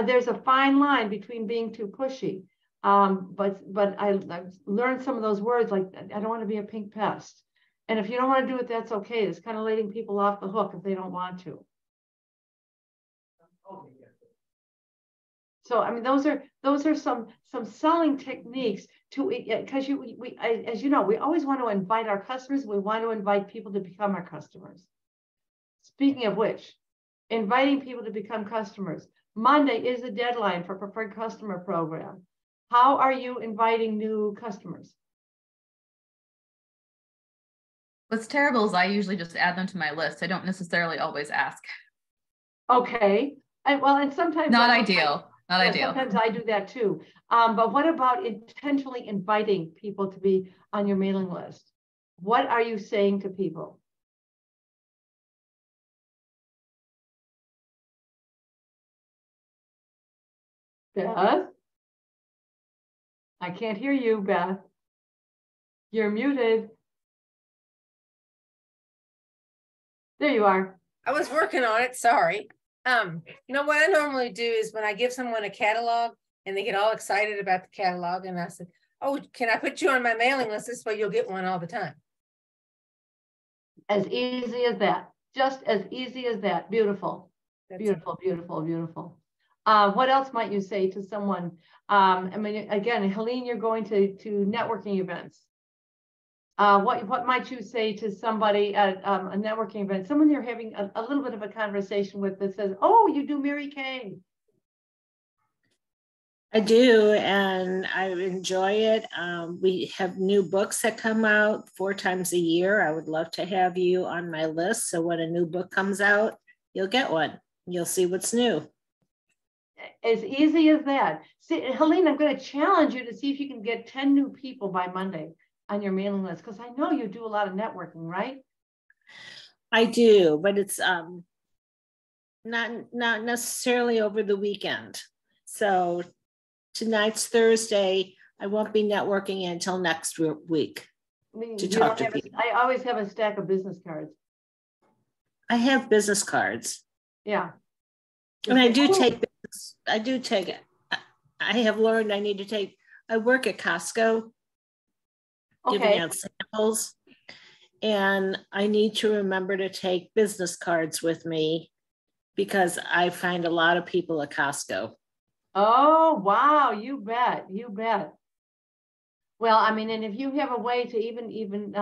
A: There's a fine line between being too pushy. But I've learned some of those words, like, I don't want to be a pink pest. And if you don't want to do it, that's okay. It's kind of letting people off the hook if they don't want to. So, I mean, those are some selling techniques to, because as you know, we always want to invite our customers. We want to invite people to become our customers. Speaking of which, inviting people to become customers. Monday is the deadline for Preferred Customer Program. How are you inviting new customers?
B: What's terrible is I usually just add them to my list. I don't necessarily always ask.
A: Okay. And sometimes
B: not ideal. Not ideal.
A: Sometimes I do that too. But what about intentionally inviting people to be on your mailing list? What are you saying to people? Beth? I can't hear you, Beth. You're muted. There you are.
C: I was working on it, sorry. You know what I normally do is when I give someone a catalog and they get all excited about the catalog, and I said, oh, can I put you on my mailing list? This way you'll get one all the time.
A: As easy as that. Just as easy as that. Beautiful.
C: That's
A: beautiful, beautiful, beautiful. What else might you say to someone? I mean, again, Helene, you're going to networking events. What might you say to somebody at a networking event, someone you're having a little bit of a conversation with that says, oh, you do Mary Kay?
D: I do, and I enjoy it. We have new books that come out 4 times a year. I would love to have you on my list. So when a new book comes out, you'll get one. You'll see what's new.
A: As easy as that. See, Helene, I'm going to challenge you to see if you can get 10 new people by Monday on your mailing list, because I know you do a lot of networking, right?
D: I do, but it's not necessarily over the weekend. So tonight's Thursday. I won't be networking until next week.
A: I mean,
D: to talk to people.
A: I always have a stack of business cards.
D: I have business cards.
A: Yeah.
D: And I do take business. I have learned I need to take, I work at Costco, giving out samples. And I need to remember to take business cards with me because I find a lot of people at Costco.
A: Oh, wow. You bet. You bet. Well, I mean, and if you have a way to even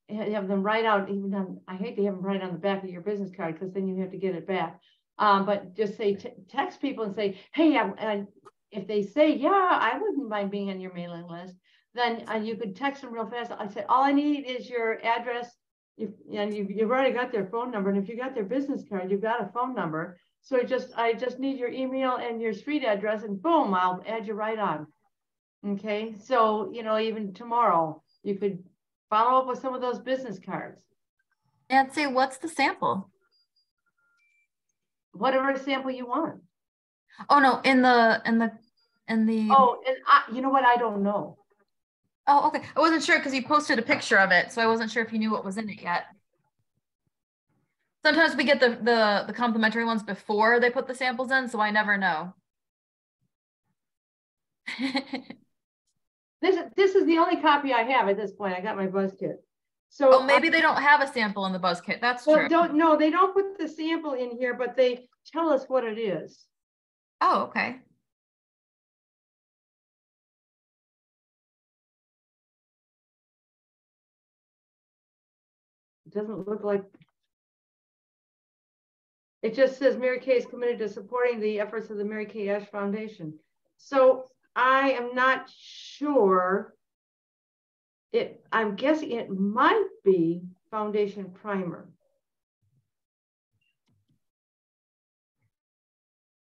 A: have them write out, even on, I hate to have them write on the back of your business card because then you have to get it back. But just say, text people and say, hey, and if they say, yeah, I wouldn't mind being on your mailing list, then you could text them real fast. I say, all I need is your address. You've already got their phone number. And if you got their business card, you've got a phone number. So I just need your email and your street address, and boom, I'll add you right on. Okay. So, even tomorrow you could follow up with some of those business cards.
B: Nancy, what's the sample?
A: Whatever sample you want.
B: Oh no, in the
A: Oh, and you know what? I don't know.
B: Oh, okay. I wasn't sure because you posted a picture of it, so I wasn't sure if you knew what was in it yet. Sometimes we get the complimentary ones before they put the samples in, so I never know.
A: This is the only copy I have at this point. I got my buzz kit. So
B: maybe they don't have a sample in the buzz kit. That's true.
A: No, they don't put the sample in here, but they tell us what it is.
B: Oh, okay.
A: It doesn't look like. It just says Mary Kay is committed to supporting the efforts of the Mary Kay Ash Foundation. So I am not sure. I'm guessing it might be foundation primer.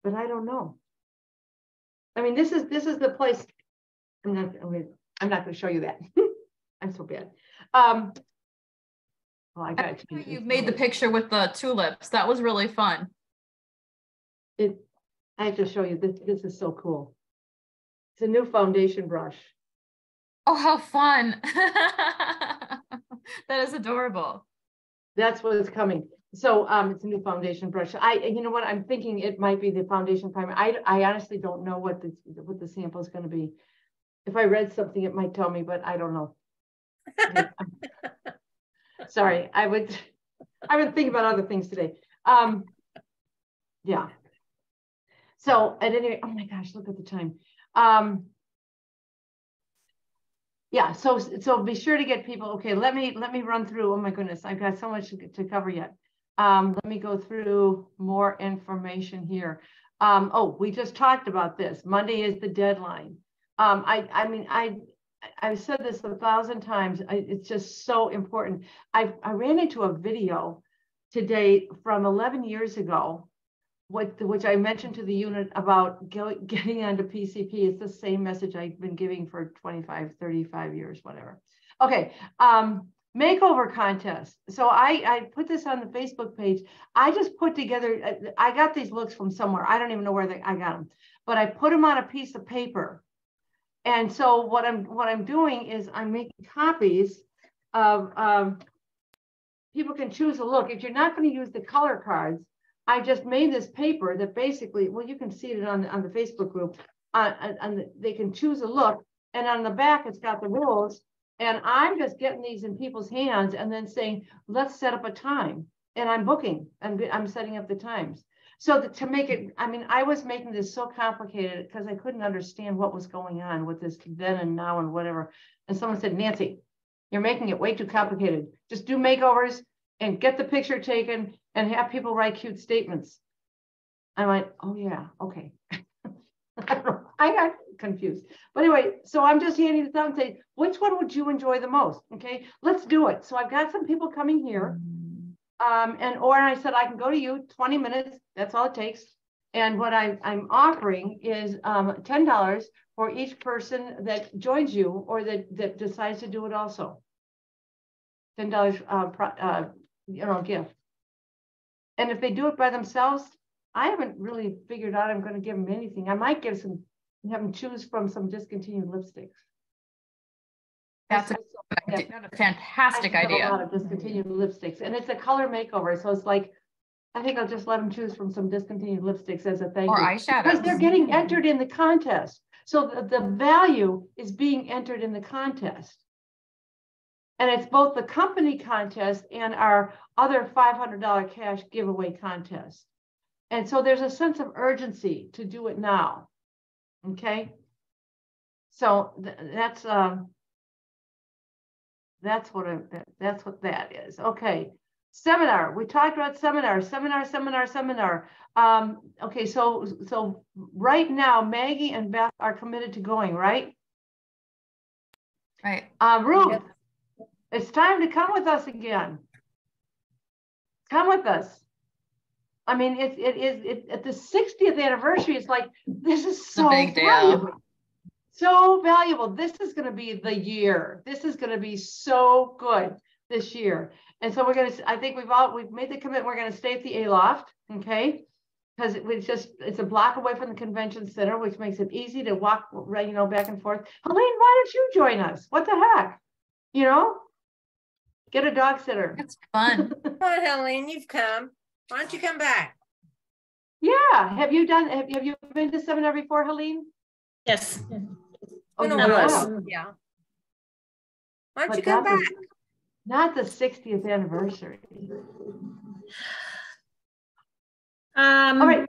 A: But I don't know. I mean, this is the place. I'm not going to show you that. I'm so bad. Well, I got
B: you made the picture with the tulips. That was really fun.
A: I have to show you this. This is so cool. It's a new foundation brush.
B: Oh, how fun. That is adorable.
A: That's what is coming. So it's a new foundation brush. You know what, I'm thinking it might be the foundation primer. I honestly don't know what the sample is going to be. If I read something, it might tell me, but I don't know. Sorry, I've been thinking about other things today. Yeah. So at any rate, oh my gosh, look at the time. Yeah, so be sure to get people. Okay, let me run through. Oh my goodness, I've got so much to cover yet. Let me go through more information here. Oh, we just talked about this. Monday is the deadline. I mean, I've said this 1,000 times. It's just so important. I ran into a video today from 11 years ago, which I mentioned to the unit about getting onto PCP. It's the same message I've been giving for 25, 35 years, whatever. Okay, makeover contest. So I put this on the Facebook page. I just put together, I got these looks from somewhere. I don't even know where I got them, but I put them on a piece of paper. And so what I'm doing is I'm making copies of, people can choose a look. If you're not going to use the color cards, I just made this paper that basically, well, you can see it on the Facebook group, they can choose a look, and on the back, it's got the rules. And I'm just getting these in people's hands and then saying, let's set up a time. And I'm booking, and I'm setting up the times. So to make it, I mean, I was making this so complicated because I couldn't understand what was going on with this then and now and whatever. And someone said, Nancy, you're making it way too complicated. Just do makeovers and get the picture taken and have people write cute statements. I'm like, oh yeah, okay. I got confused. But anyway, so I'm just handing this out and saying, which one would you enjoy the most? Okay, let's do it. So I've got some people coming here. And I said, I can go to you 20 minutes. That's all it takes. And what I'm offering is $10 for each person that joins you or that decides to do it also. $10 gift. And if they do it by themselves, I haven't really figured out I'm going to give them anything. I might have them choose from some discontinued lipsticks.
B: That's a fantastic idea.
A: A lot of discontinued lipsticks, and it's a color makeover. So it's like, I think I'll just let them choose from some discontinued lipsticks as a thank you.
B: Or eyeshadows.
A: Because they're getting entered in the contest. So the value is being entered in the contest. And it's both the company contest and our other $500 cash giveaway contest. And so there's a sense of urgency to do it now. Okay. So that's what that is. Okay. Seminar. We talked about seminar. Okay. So right now, Maggie and Beth are committed to going, right?
B: Right.
A: Ruth, yes. It's time to come with us again. Come with us. I mean, it is at the 60th anniversary. It's like, this is so
B: big
A: valuable.
B: Deal.
A: So valuable. This is going to be the year. This is going to be so good this year. And so I think we've made the commitment. We're going to stay at the Aloft, okay? Because it's a block away from the convention center, which makes it easy to walk, back and forth. Helene, why don't you join us? What the heck? Get a dog sitter.
B: It's fun.
C: Come on, Helene, you've come. Why don't you come back?
A: Yeah. Have you been to seminar before, Helene?
D: Yes.
A: Oh,
C: no. Yeah. Why don't you come back?
A: Not the 60th anniversary. All right.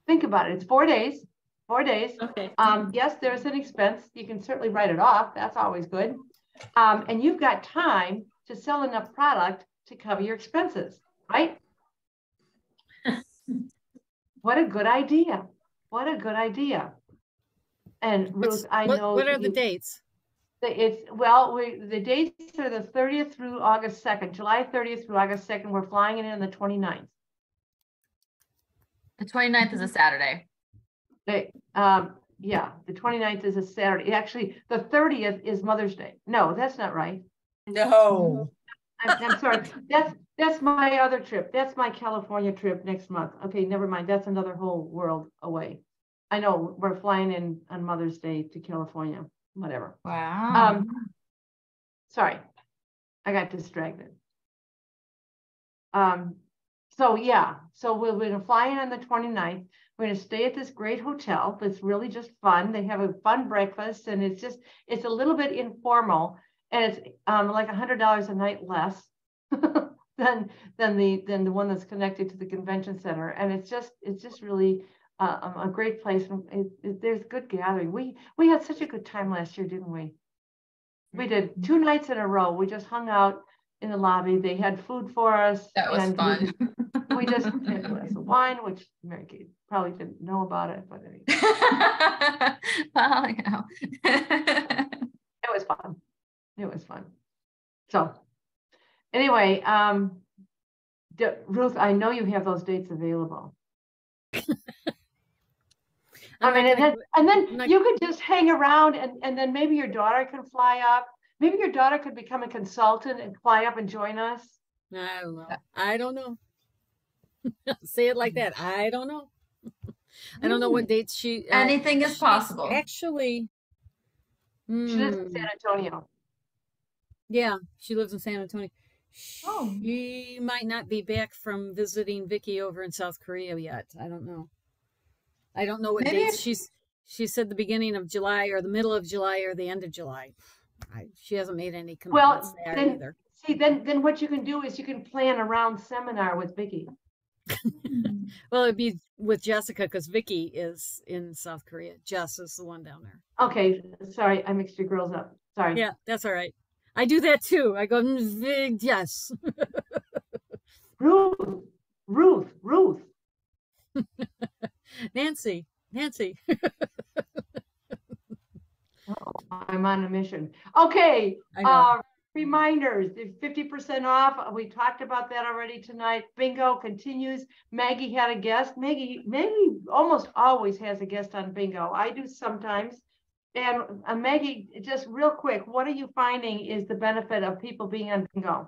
A: Think about it. It's 4 days. 4 days.
D: Okay.
A: Yes, there's an expense. You can certainly write it off. That's always good. And you've got time to sell enough product to cover your expenses, right? What a good idea. What a good idea. And Ruth, I know.
E: What are the dates?
A: The dates are the 30th through August 2nd, July 30th through August 2nd. We're flying in on the 29th.
B: The 29th is a Saturday.
A: Yeah, the 29th is a Saturday. Actually, the 30th is Mother's Day. No, that's not right.
C: No.
A: I'm sorry. That's my other trip. That's my California trip next month. Okay, never mind. That's another whole world away. I know we're flying in on Mother's Day to California. Whatever.
B: Wow.
A: Sorry, I got distracted. So yeah, so we're gonna fly in on the 29th. We're gonna stay at this great hotel that's really just fun. They have a fun breakfast, and it's a little bit informal, and it's like $100 a night less than the one that's connected to the convention center. And it's just really a great place. And there's good gathering. We had such a good time last year, didn't we? We did 2 nights in a row. We just hung out in the lobby. They had food for us.
B: That was fun.
A: We just had a glass of wine, which Mary Kate probably didn't know about it, but anyway.
B: Well, you know.
A: It was fun. It was fun. So anyway, Ruth, I know you have those dates available. I mean, and then you could just hang around, and then maybe your daughter can fly up. Maybe your daughter could become a consultant and fly up and join us.
E: I don't know. Say it like that. I don't know. I don't know what dates she.
B: Anything is possible.
E: Actually,
A: she lives in San Antonio.
E: Yeah, she lives in San Antonio.
B: Oh.
E: She might not be back from visiting Vicky over in South Korea yet. I don't know. I don't know what dates she said the beginning of July or the middle of July or the end of July. She hasn't made any commitments there either.
A: See, then what you can do is you can plan a round seminar with Vicky.
E: Well, it'd be with Jessica because Vicky is in South Korea. Jess is the one down there.
A: Okay, sorry, I mixed your girls up. Sorry.
E: Yeah, that's all right. I do that too. I go, yes.
A: Ruth.
E: Nancy.
A: Oh, I'm on a mission. Okay. Reminders, 50% off. We talked about that already tonight. Bingo continues. Maggie had a guest. Maggie almost always has a guest on bingo. I do sometimes. And Maggie, just real quick, what are you finding is the benefit of people being on bingo?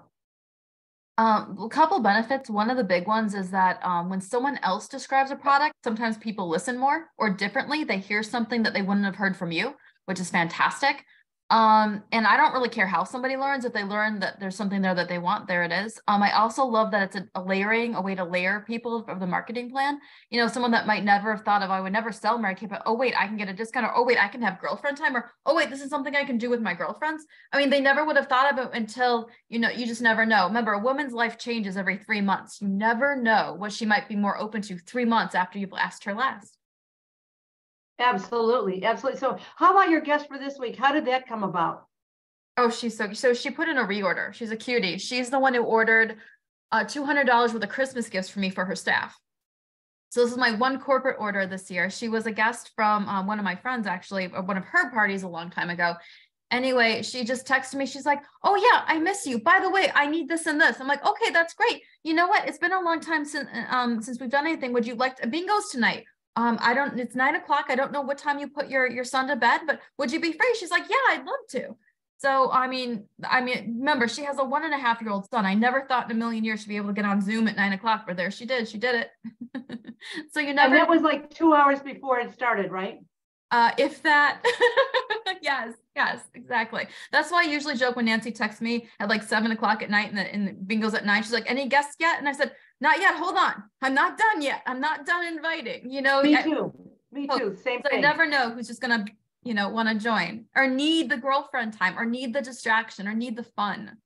B: A couple benefits. One of the big ones is that when someone else describes a product, sometimes people listen more or differently. They hear something that they wouldn't have heard from you, which is fantastic. And I don't really care how somebody learns. If they learn that there's something there that they want, there it is. I also love that it's a way to layer people of the marketing plan. You know, someone that might never have thought of, I would never sell Mary Kay, but oh wait, I can get a discount, or oh wait, I can have girlfriend time, or oh wait, this is something I can do with my girlfriends. I mean, they never would have thought of it until, you know, you just never know. Remember, a woman's life changes every 3 months. You never know what she might be more open to 3 months after you've asked her last.
A: Absolutely. So how about your guest for this week? How did that come about?
B: Oh, so she put in a reorder. She's a cutie. She's the one who ordered $200 worth of Christmas gifts for me for her staff. So this is my one corporate order this year. She was a guest from one of my friends, actually, or one of her parties a long time ago. Anyway, she just texted me. She's like, oh yeah, I miss you. By the way, I need this and this. I'm like, okay, that's great. You know what? It's been a long time since we've done anything. Would you like bingos tonight? It's 9 o'clock. I don't know what time you put your son to bed, but would you be free? She's like, yeah, I'd love to. So, I mean, remember, she has a 1.5-year-old son. I never thought in a million years she'd be able to get on Zoom at 9 o'clock, but there she did it. So you never.
A: And that was like 2 hours before it started, right?
B: If that. Yes, exactly. That's why I usually joke when Nancy texts me at like 7 o'clock at night and the bingo's at 9. She's like, any guests yet? And I said, not yet. Hold on. I'm not done yet. I'm not done inviting, you know.
A: Me too. Same thing.
B: I never know who's just going to, you know, want to join or need the girlfriend time or need the distraction or need the fun.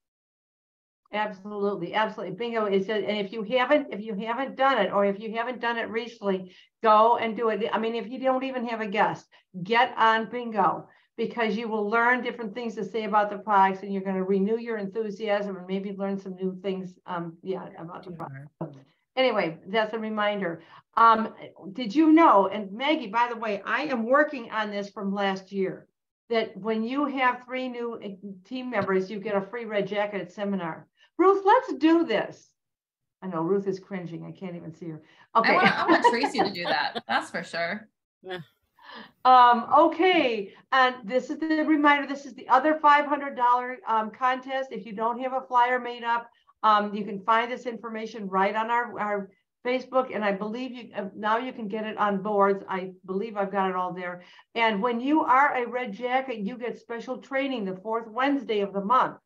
A: Absolutely. Bingo is just, and if you haven't done it, or if you haven't done it recently, go and do it. I mean, if you don't even have a guest, get on bingo, because you will learn different things to say about the products, and you're going to renew your enthusiasm and maybe learn some new things about the product. Anyway, that's a reminder. Did you know, and Maggie, by the way, I am working on this from last year, that when you have 3 new team members, you get a free red jacket at seminar. Ruth, let's do this. I know Ruth is cringing. I can't even see her. Okay.
B: I want Tracy to do that. That's for sure.
A: Okay, and this is the reminder, this is the other $500 contest. If you don't have a flyer made up, you can find this information right on our Facebook, and I believe you now you can get it on boards. I believe I've got it all there. And when you are a Red Jacket, you get special training the 4th Wednesday of the month.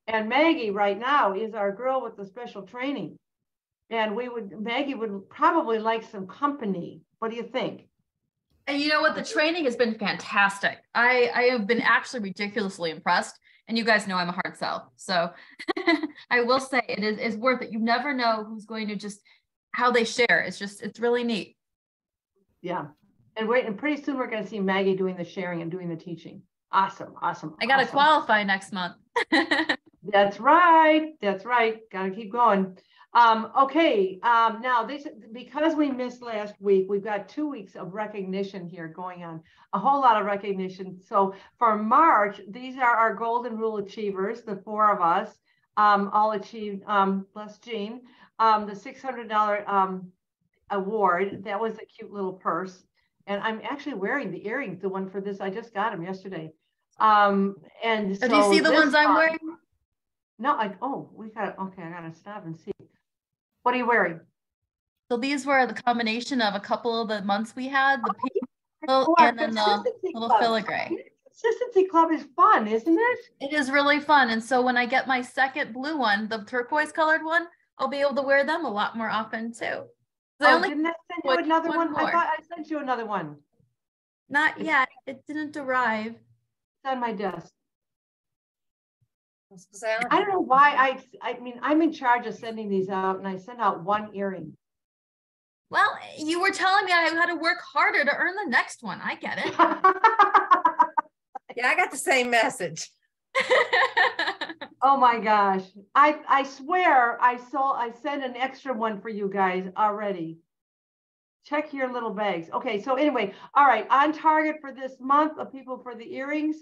A: And Maggie right now is our girl with the special training. And Maggie would probably like some company. What do you think?
B: And you know what? The training has been fantastic. I have been actually ridiculously impressed. And you guys know I'm a hard sell. So I will say it's worth it. You never know who's going to just how they share. It's really neat.
A: Yeah. And pretty soon we're going to see Maggie doing the sharing and doing the teaching. Awesome. Awesome.
B: I got to qualify next month.
A: That's right. That's right. Got to keep going. Okay. Now because we missed last week, we've got 2 weeks of recognition here going on, a whole lot of recognition. So for March, these are our Golden Rule Achievers, the 4 of us, all achieved, bless Jean, the $600 award. That was a cute little purse. And I'm actually wearing the earrings, the one for this. I just got them yesterday. And so
B: do you see the ones I'm wearing?
A: No, okay, I gotta stop and see. What are you wearing?
B: So these were the combination of a couple of the months we had, the pink and then the little filigree.
A: Consistency Club is fun, isn't it?
B: It is really fun. And so when I get my second blue one, the turquoise colored one, I'll be able to wear them a lot more often too.
A: Didn't I send you another one?
B: More.
A: I thought I sent you another one.
B: Not yet. It didn't arrive.
A: It's on my desk.
C: I
A: don't know why I mean, I'm in charge of sending these out, and I sent out one earring.
B: Well, you were telling me I had to work harder to earn the next one. I get it.
C: Yeah, I got the same message.
A: Oh my gosh. I swear I sent an extra one for you guys already. Check your little bags. Okay, so anyway, all right, on target for this month of people for the earrings.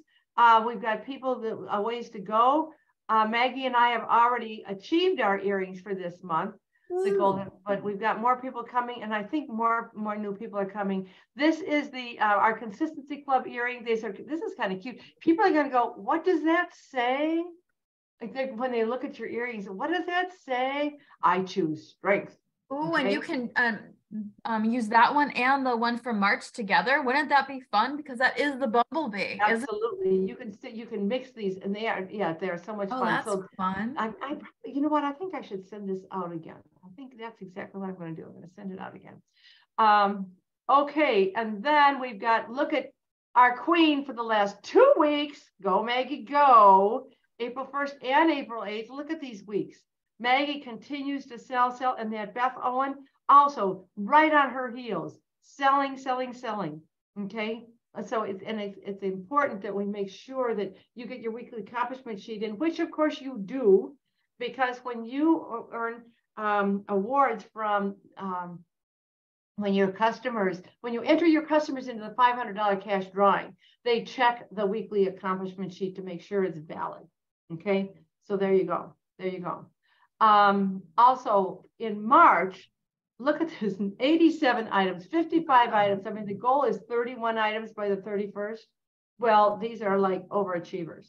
A: We've got people that ways to go. Maggie and I have already achieved our earrings for this month, the golden, but we've got more people coming, and I think more new people are coming. This is the our Consistency Club earring. This is kind of cute. People are going to go, what does that say? Like when they look at your earrings, what does that say? I choose strength.
B: Oh, okay. And you can use that one and the one from March together. Wouldn't that be fun? Because that is the bumblebee.
A: Absolutely. You can mix these, and they're so much fun.
B: That's fun.
A: You know what? I think I should send this out again. I think that's exactly what I'm going to do. I'm going to send it out again. Okay, and then we've got, look at our queen for the last 2 weeks. Go Maggie, go. April 1st and April 8th. Look at these weeks. Maggie continues to sell, and that Beth Owen also right on her heels, selling. Okay, so it's important that we make sure that you get your weekly accomplishment sheet in, which of course you do, because when you earn awards from when you enter your customers into the $500 cash drawing, they check the weekly accomplishment sheet to make sure it's valid. Okay, so there you go. Also in March, look at this, 87 items, 55 items. I mean, the goal is 31 items by the 31st. Well, these are like overachievers.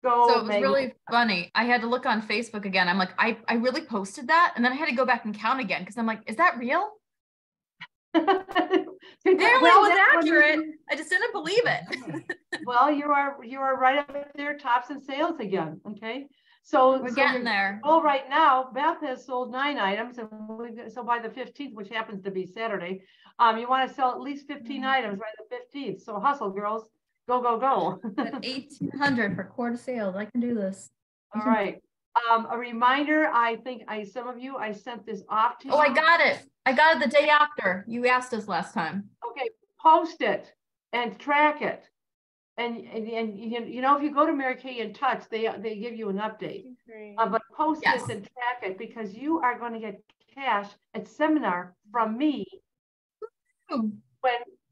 B: So it was really funny. I had to look on Facebook again. I'm like, I really posted that. And then I had to go back and count again because I'm like, is that real? Apparently it was accurate. I just didn't believe it.
A: Well, you are right up there, tops in sales again. Okay. So
B: we're getting there.
A: Well, right now, Beth has sold 9 items, and so by the 15th, which happens to be Saturday, you want to sell at least 15 items by the 15th. So hustle, girls, go.
B: 1,800 for quarter sales. I can do this.
A: All right. A reminder. I think some of you, I sent this off to you.
B: Oh, I got it the day after you asked us last time.
A: Okay, post it and track it. And you know, if you go to Mary Kay in Touch, they give you an update. But post this and track it, because you are going to get cash at seminar from me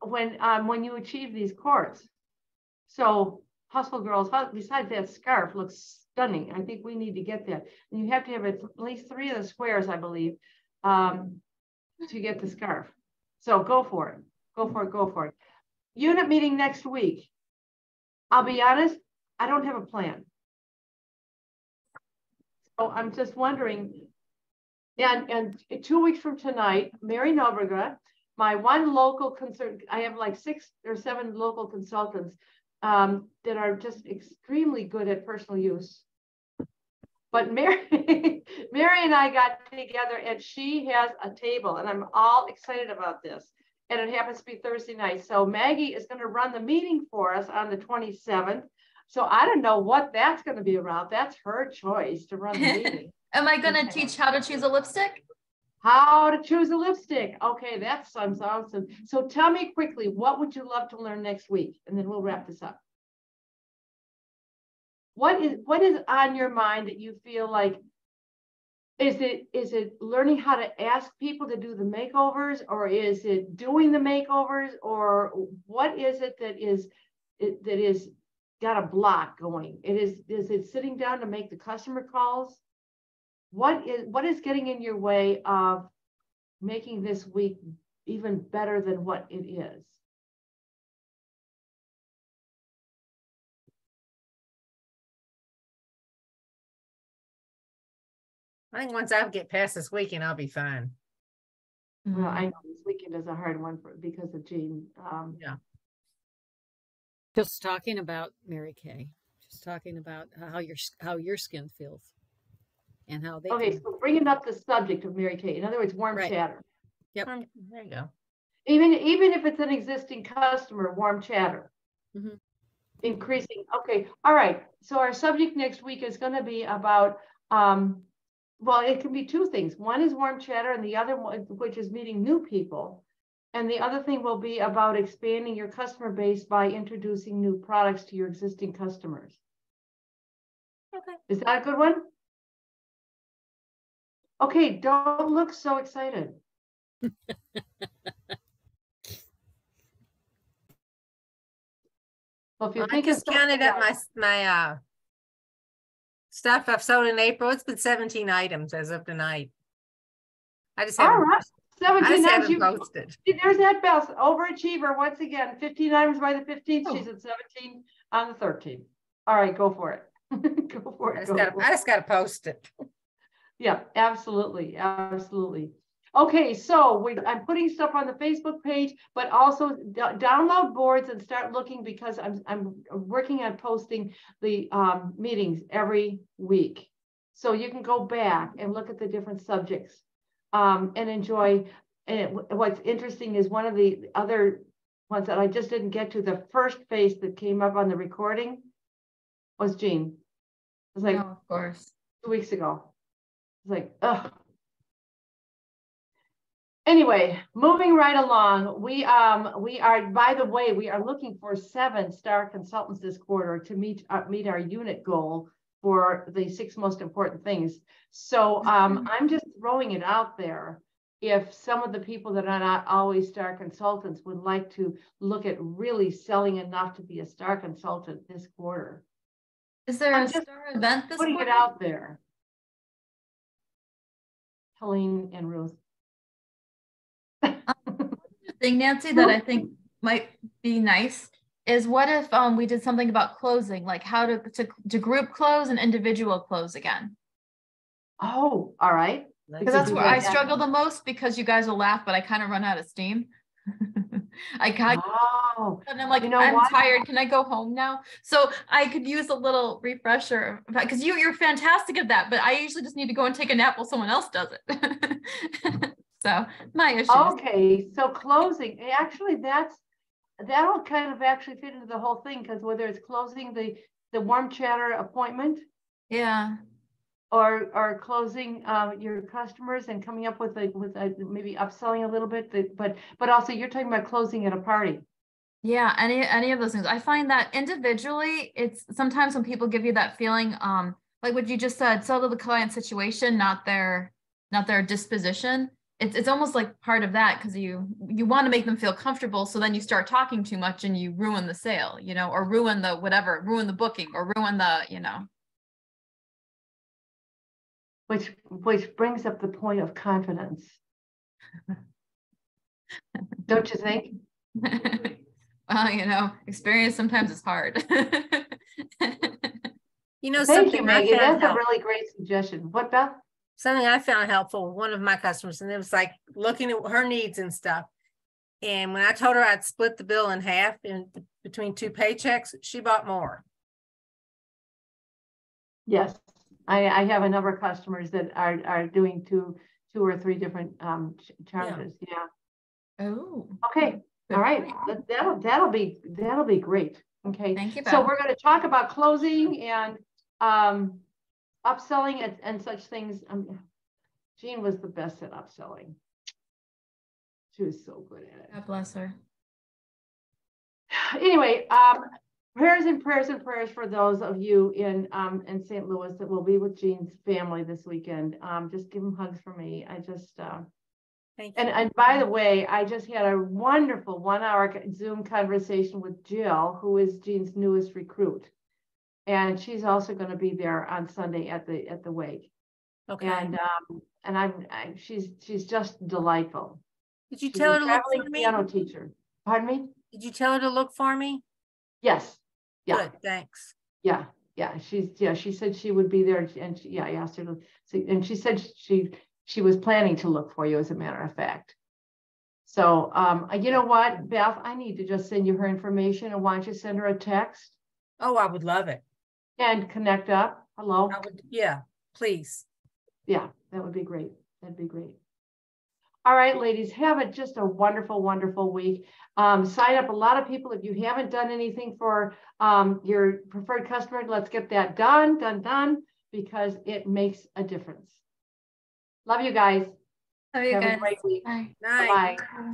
A: when you achieve these cores. So hustle, girls. Besides, that scarf looks stunning. I think we need to get that. And you have to have at least 3 of the squares, I believe, to get the scarf. So go for it. Go for it. unit meeting next week. I'll be honest, I don't have a plan. So I'm just wondering, and 2 weeks from tonight, Mary Nobrega, my one local concern, I have like 6 or 7 local consultants that are just extremely good at personal use. But Mary, Mary and I got together and she has a table and I'm all excited about this. And it happens to be Thursday night. So Maggie is going to run the meeting for us on the 27th. So I don't know what that's going to be about. That's her choice to run the meeting.
B: Am I going to teach how to choose a lipstick?
A: How to choose a lipstick. Okay, that sounds awesome. So tell me quickly, what would you love to learn next week? And then we'll wrap this up. What is on your mind that you feel like, is it learning how to ask people to do the makeovers, or is it doing the makeovers, or what is it that is got a block going? Is it sitting down to make the customer calls? What is getting in your way of making this week even better than what it is?
C: I think once I get past this weekend, I'll be fine.
A: Well, I know this weekend is a hard one because of Jean.
C: Yeah.
E: Just talking about Mary Kay. Just talking about how your skin feels, and how they.
A: Okay, so bringing up the subject of Mary Kay. In other words, warm chatter.
E: Yep.
C: There you go.
A: Even if it's an existing customer, warm chatter.
E: Mm-hmm.
A: Increasing. Okay. All right. So our subject next week is going to be about well, it can be 2 things. One is warm chatter, and the other one, which is meeting new people. And the other thing will be about expanding your customer base by introducing new products to your existing customers.
C: Okay.
A: Is that a good one? Okay, don't look so excited. Well, if you think
C: I just counted up my stuff I've sold in April. It's been 17 items as of tonight. I just haven't.
A: All right. 17
C: items posted.
A: There's that Beth, overachiever once again. 15 items by the 15th.
C: Oh.
A: She's at 17 on the 13th. All right, go for it. Go for it.
C: I just got to post it.
A: Yeah, absolutely, absolutely. Okay, so I'm putting stuff on the Facebook page, but also download boards and start looking, because I'm working on posting the meetings every week. So you can go back and look at the different subjects and enjoy. And what's interesting is one of the other ones that I just didn't get to, the first face that came up on the recording was Jean. It was like,
B: of course,
A: 2 weeks ago. It's like, ugh. Anyway, moving right along, we are, by the way, we are looking for 7 star consultants this quarter to meet our unit goal for the 6 most important things. So I'm just throwing it out there. If some of the people that are not always star consultants would like to look at really selling enough to be a star consultant this quarter.
B: Is there a star event this
A: putting
B: quarter?
A: it out there. Helene and Ruth.
B: Thing, Nancy, that I think might be nice is, what if we did something about closing, like how to group close and individual close again?
A: Oh, all right.
B: Because that's where I struggle the most, because you guys will laugh, but I kind of run out of steam. And I'm like, you know, I'm tired. Can I go home now? So I could use a little refresher, because you're fantastic at that, but I usually just need to go and take a nap while someone else does it. So my issue.
A: Okay, so closing, actually that'll kind of actually fit into the whole thing, because whether it's closing the warm chatter appointment,
B: yeah,
A: or closing your customers and coming up with maybe upselling a little bit, but also you're talking about closing at a party.
B: Yeah, any of those things. I find that individually, it's sometimes when people give you that feeling, like what you just said, sell to the client situation, not their disposition. It's almost like part of that, because you want to make them feel comfortable, so then you start talking too much and you ruin the sale, you know, or ruin the booking, or ruin the, you know.
A: Which brings up the point of confidence. Don't you think?
B: Well, you know, experience sometimes is hard.
C: You know,
A: Thank
C: something
A: you,
C: I
A: Maggie.
C: found
A: That's a
C: helpful.
A: really great suggestion. What, Beth?
C: Something I found helpful with one of my customers, and it was like looking at her needs and stuff. And when I told her I'd split the bill in half between 2 paychecks, she bought more.
A: Yes, I have a number of customers that are doing two or three different charges. Yeah.
B: Oh,
A: Okay.
B: good
A: All right.
B: point.
A: That'll be great. Okay.
B: Thank you,
A: So
B: Beth.
A: we're going to talk about closing and upselling and such things. Jean was the best at upselling. She was so good at it.
B: God bless her.
A: Anyway, prayers and prayers for those of you in St. Louis that will be with Jean's family this weekend. Just give them hugs for me. I just
C: Thank you.
A: and by the way, I just had a wonderful 1-hour Zoom conversation with Jill, who is Jean's newest recruit, and she's also going to be there on Sunday at the wake.
C: Okay.
A: And she's just delightful.
C: Did you
A: She's
C: tell
A: a
C: her to look
A: traveling
C: for me?
A: piano teacher. Pardon me?
C: Did you tell her to look for me?
A: Yes. Yeah.
C: Good, thanks.
A: Yeah. She said she would be there, and I asked her to see, and she said she was planning to look for you, as a matter of fact. So, you know what, Beth, I need to just send you her information, and why don't you send her a text
C: Oh, I would love it.
A: and connect up? Hello.
C: I would, yeah, please.
A: Yeah, that would be great. That'd be great. All right, ladies, have just a wonderful, wonderful week. Sign up a lot of people. If you haven't done anything for your preferred customer, let's get that done, because it makes a difference. Love you guys.
B: Love you
A: Have
B: guys.
A: a great week.
B: Bye.
C: Night.
A: Bye.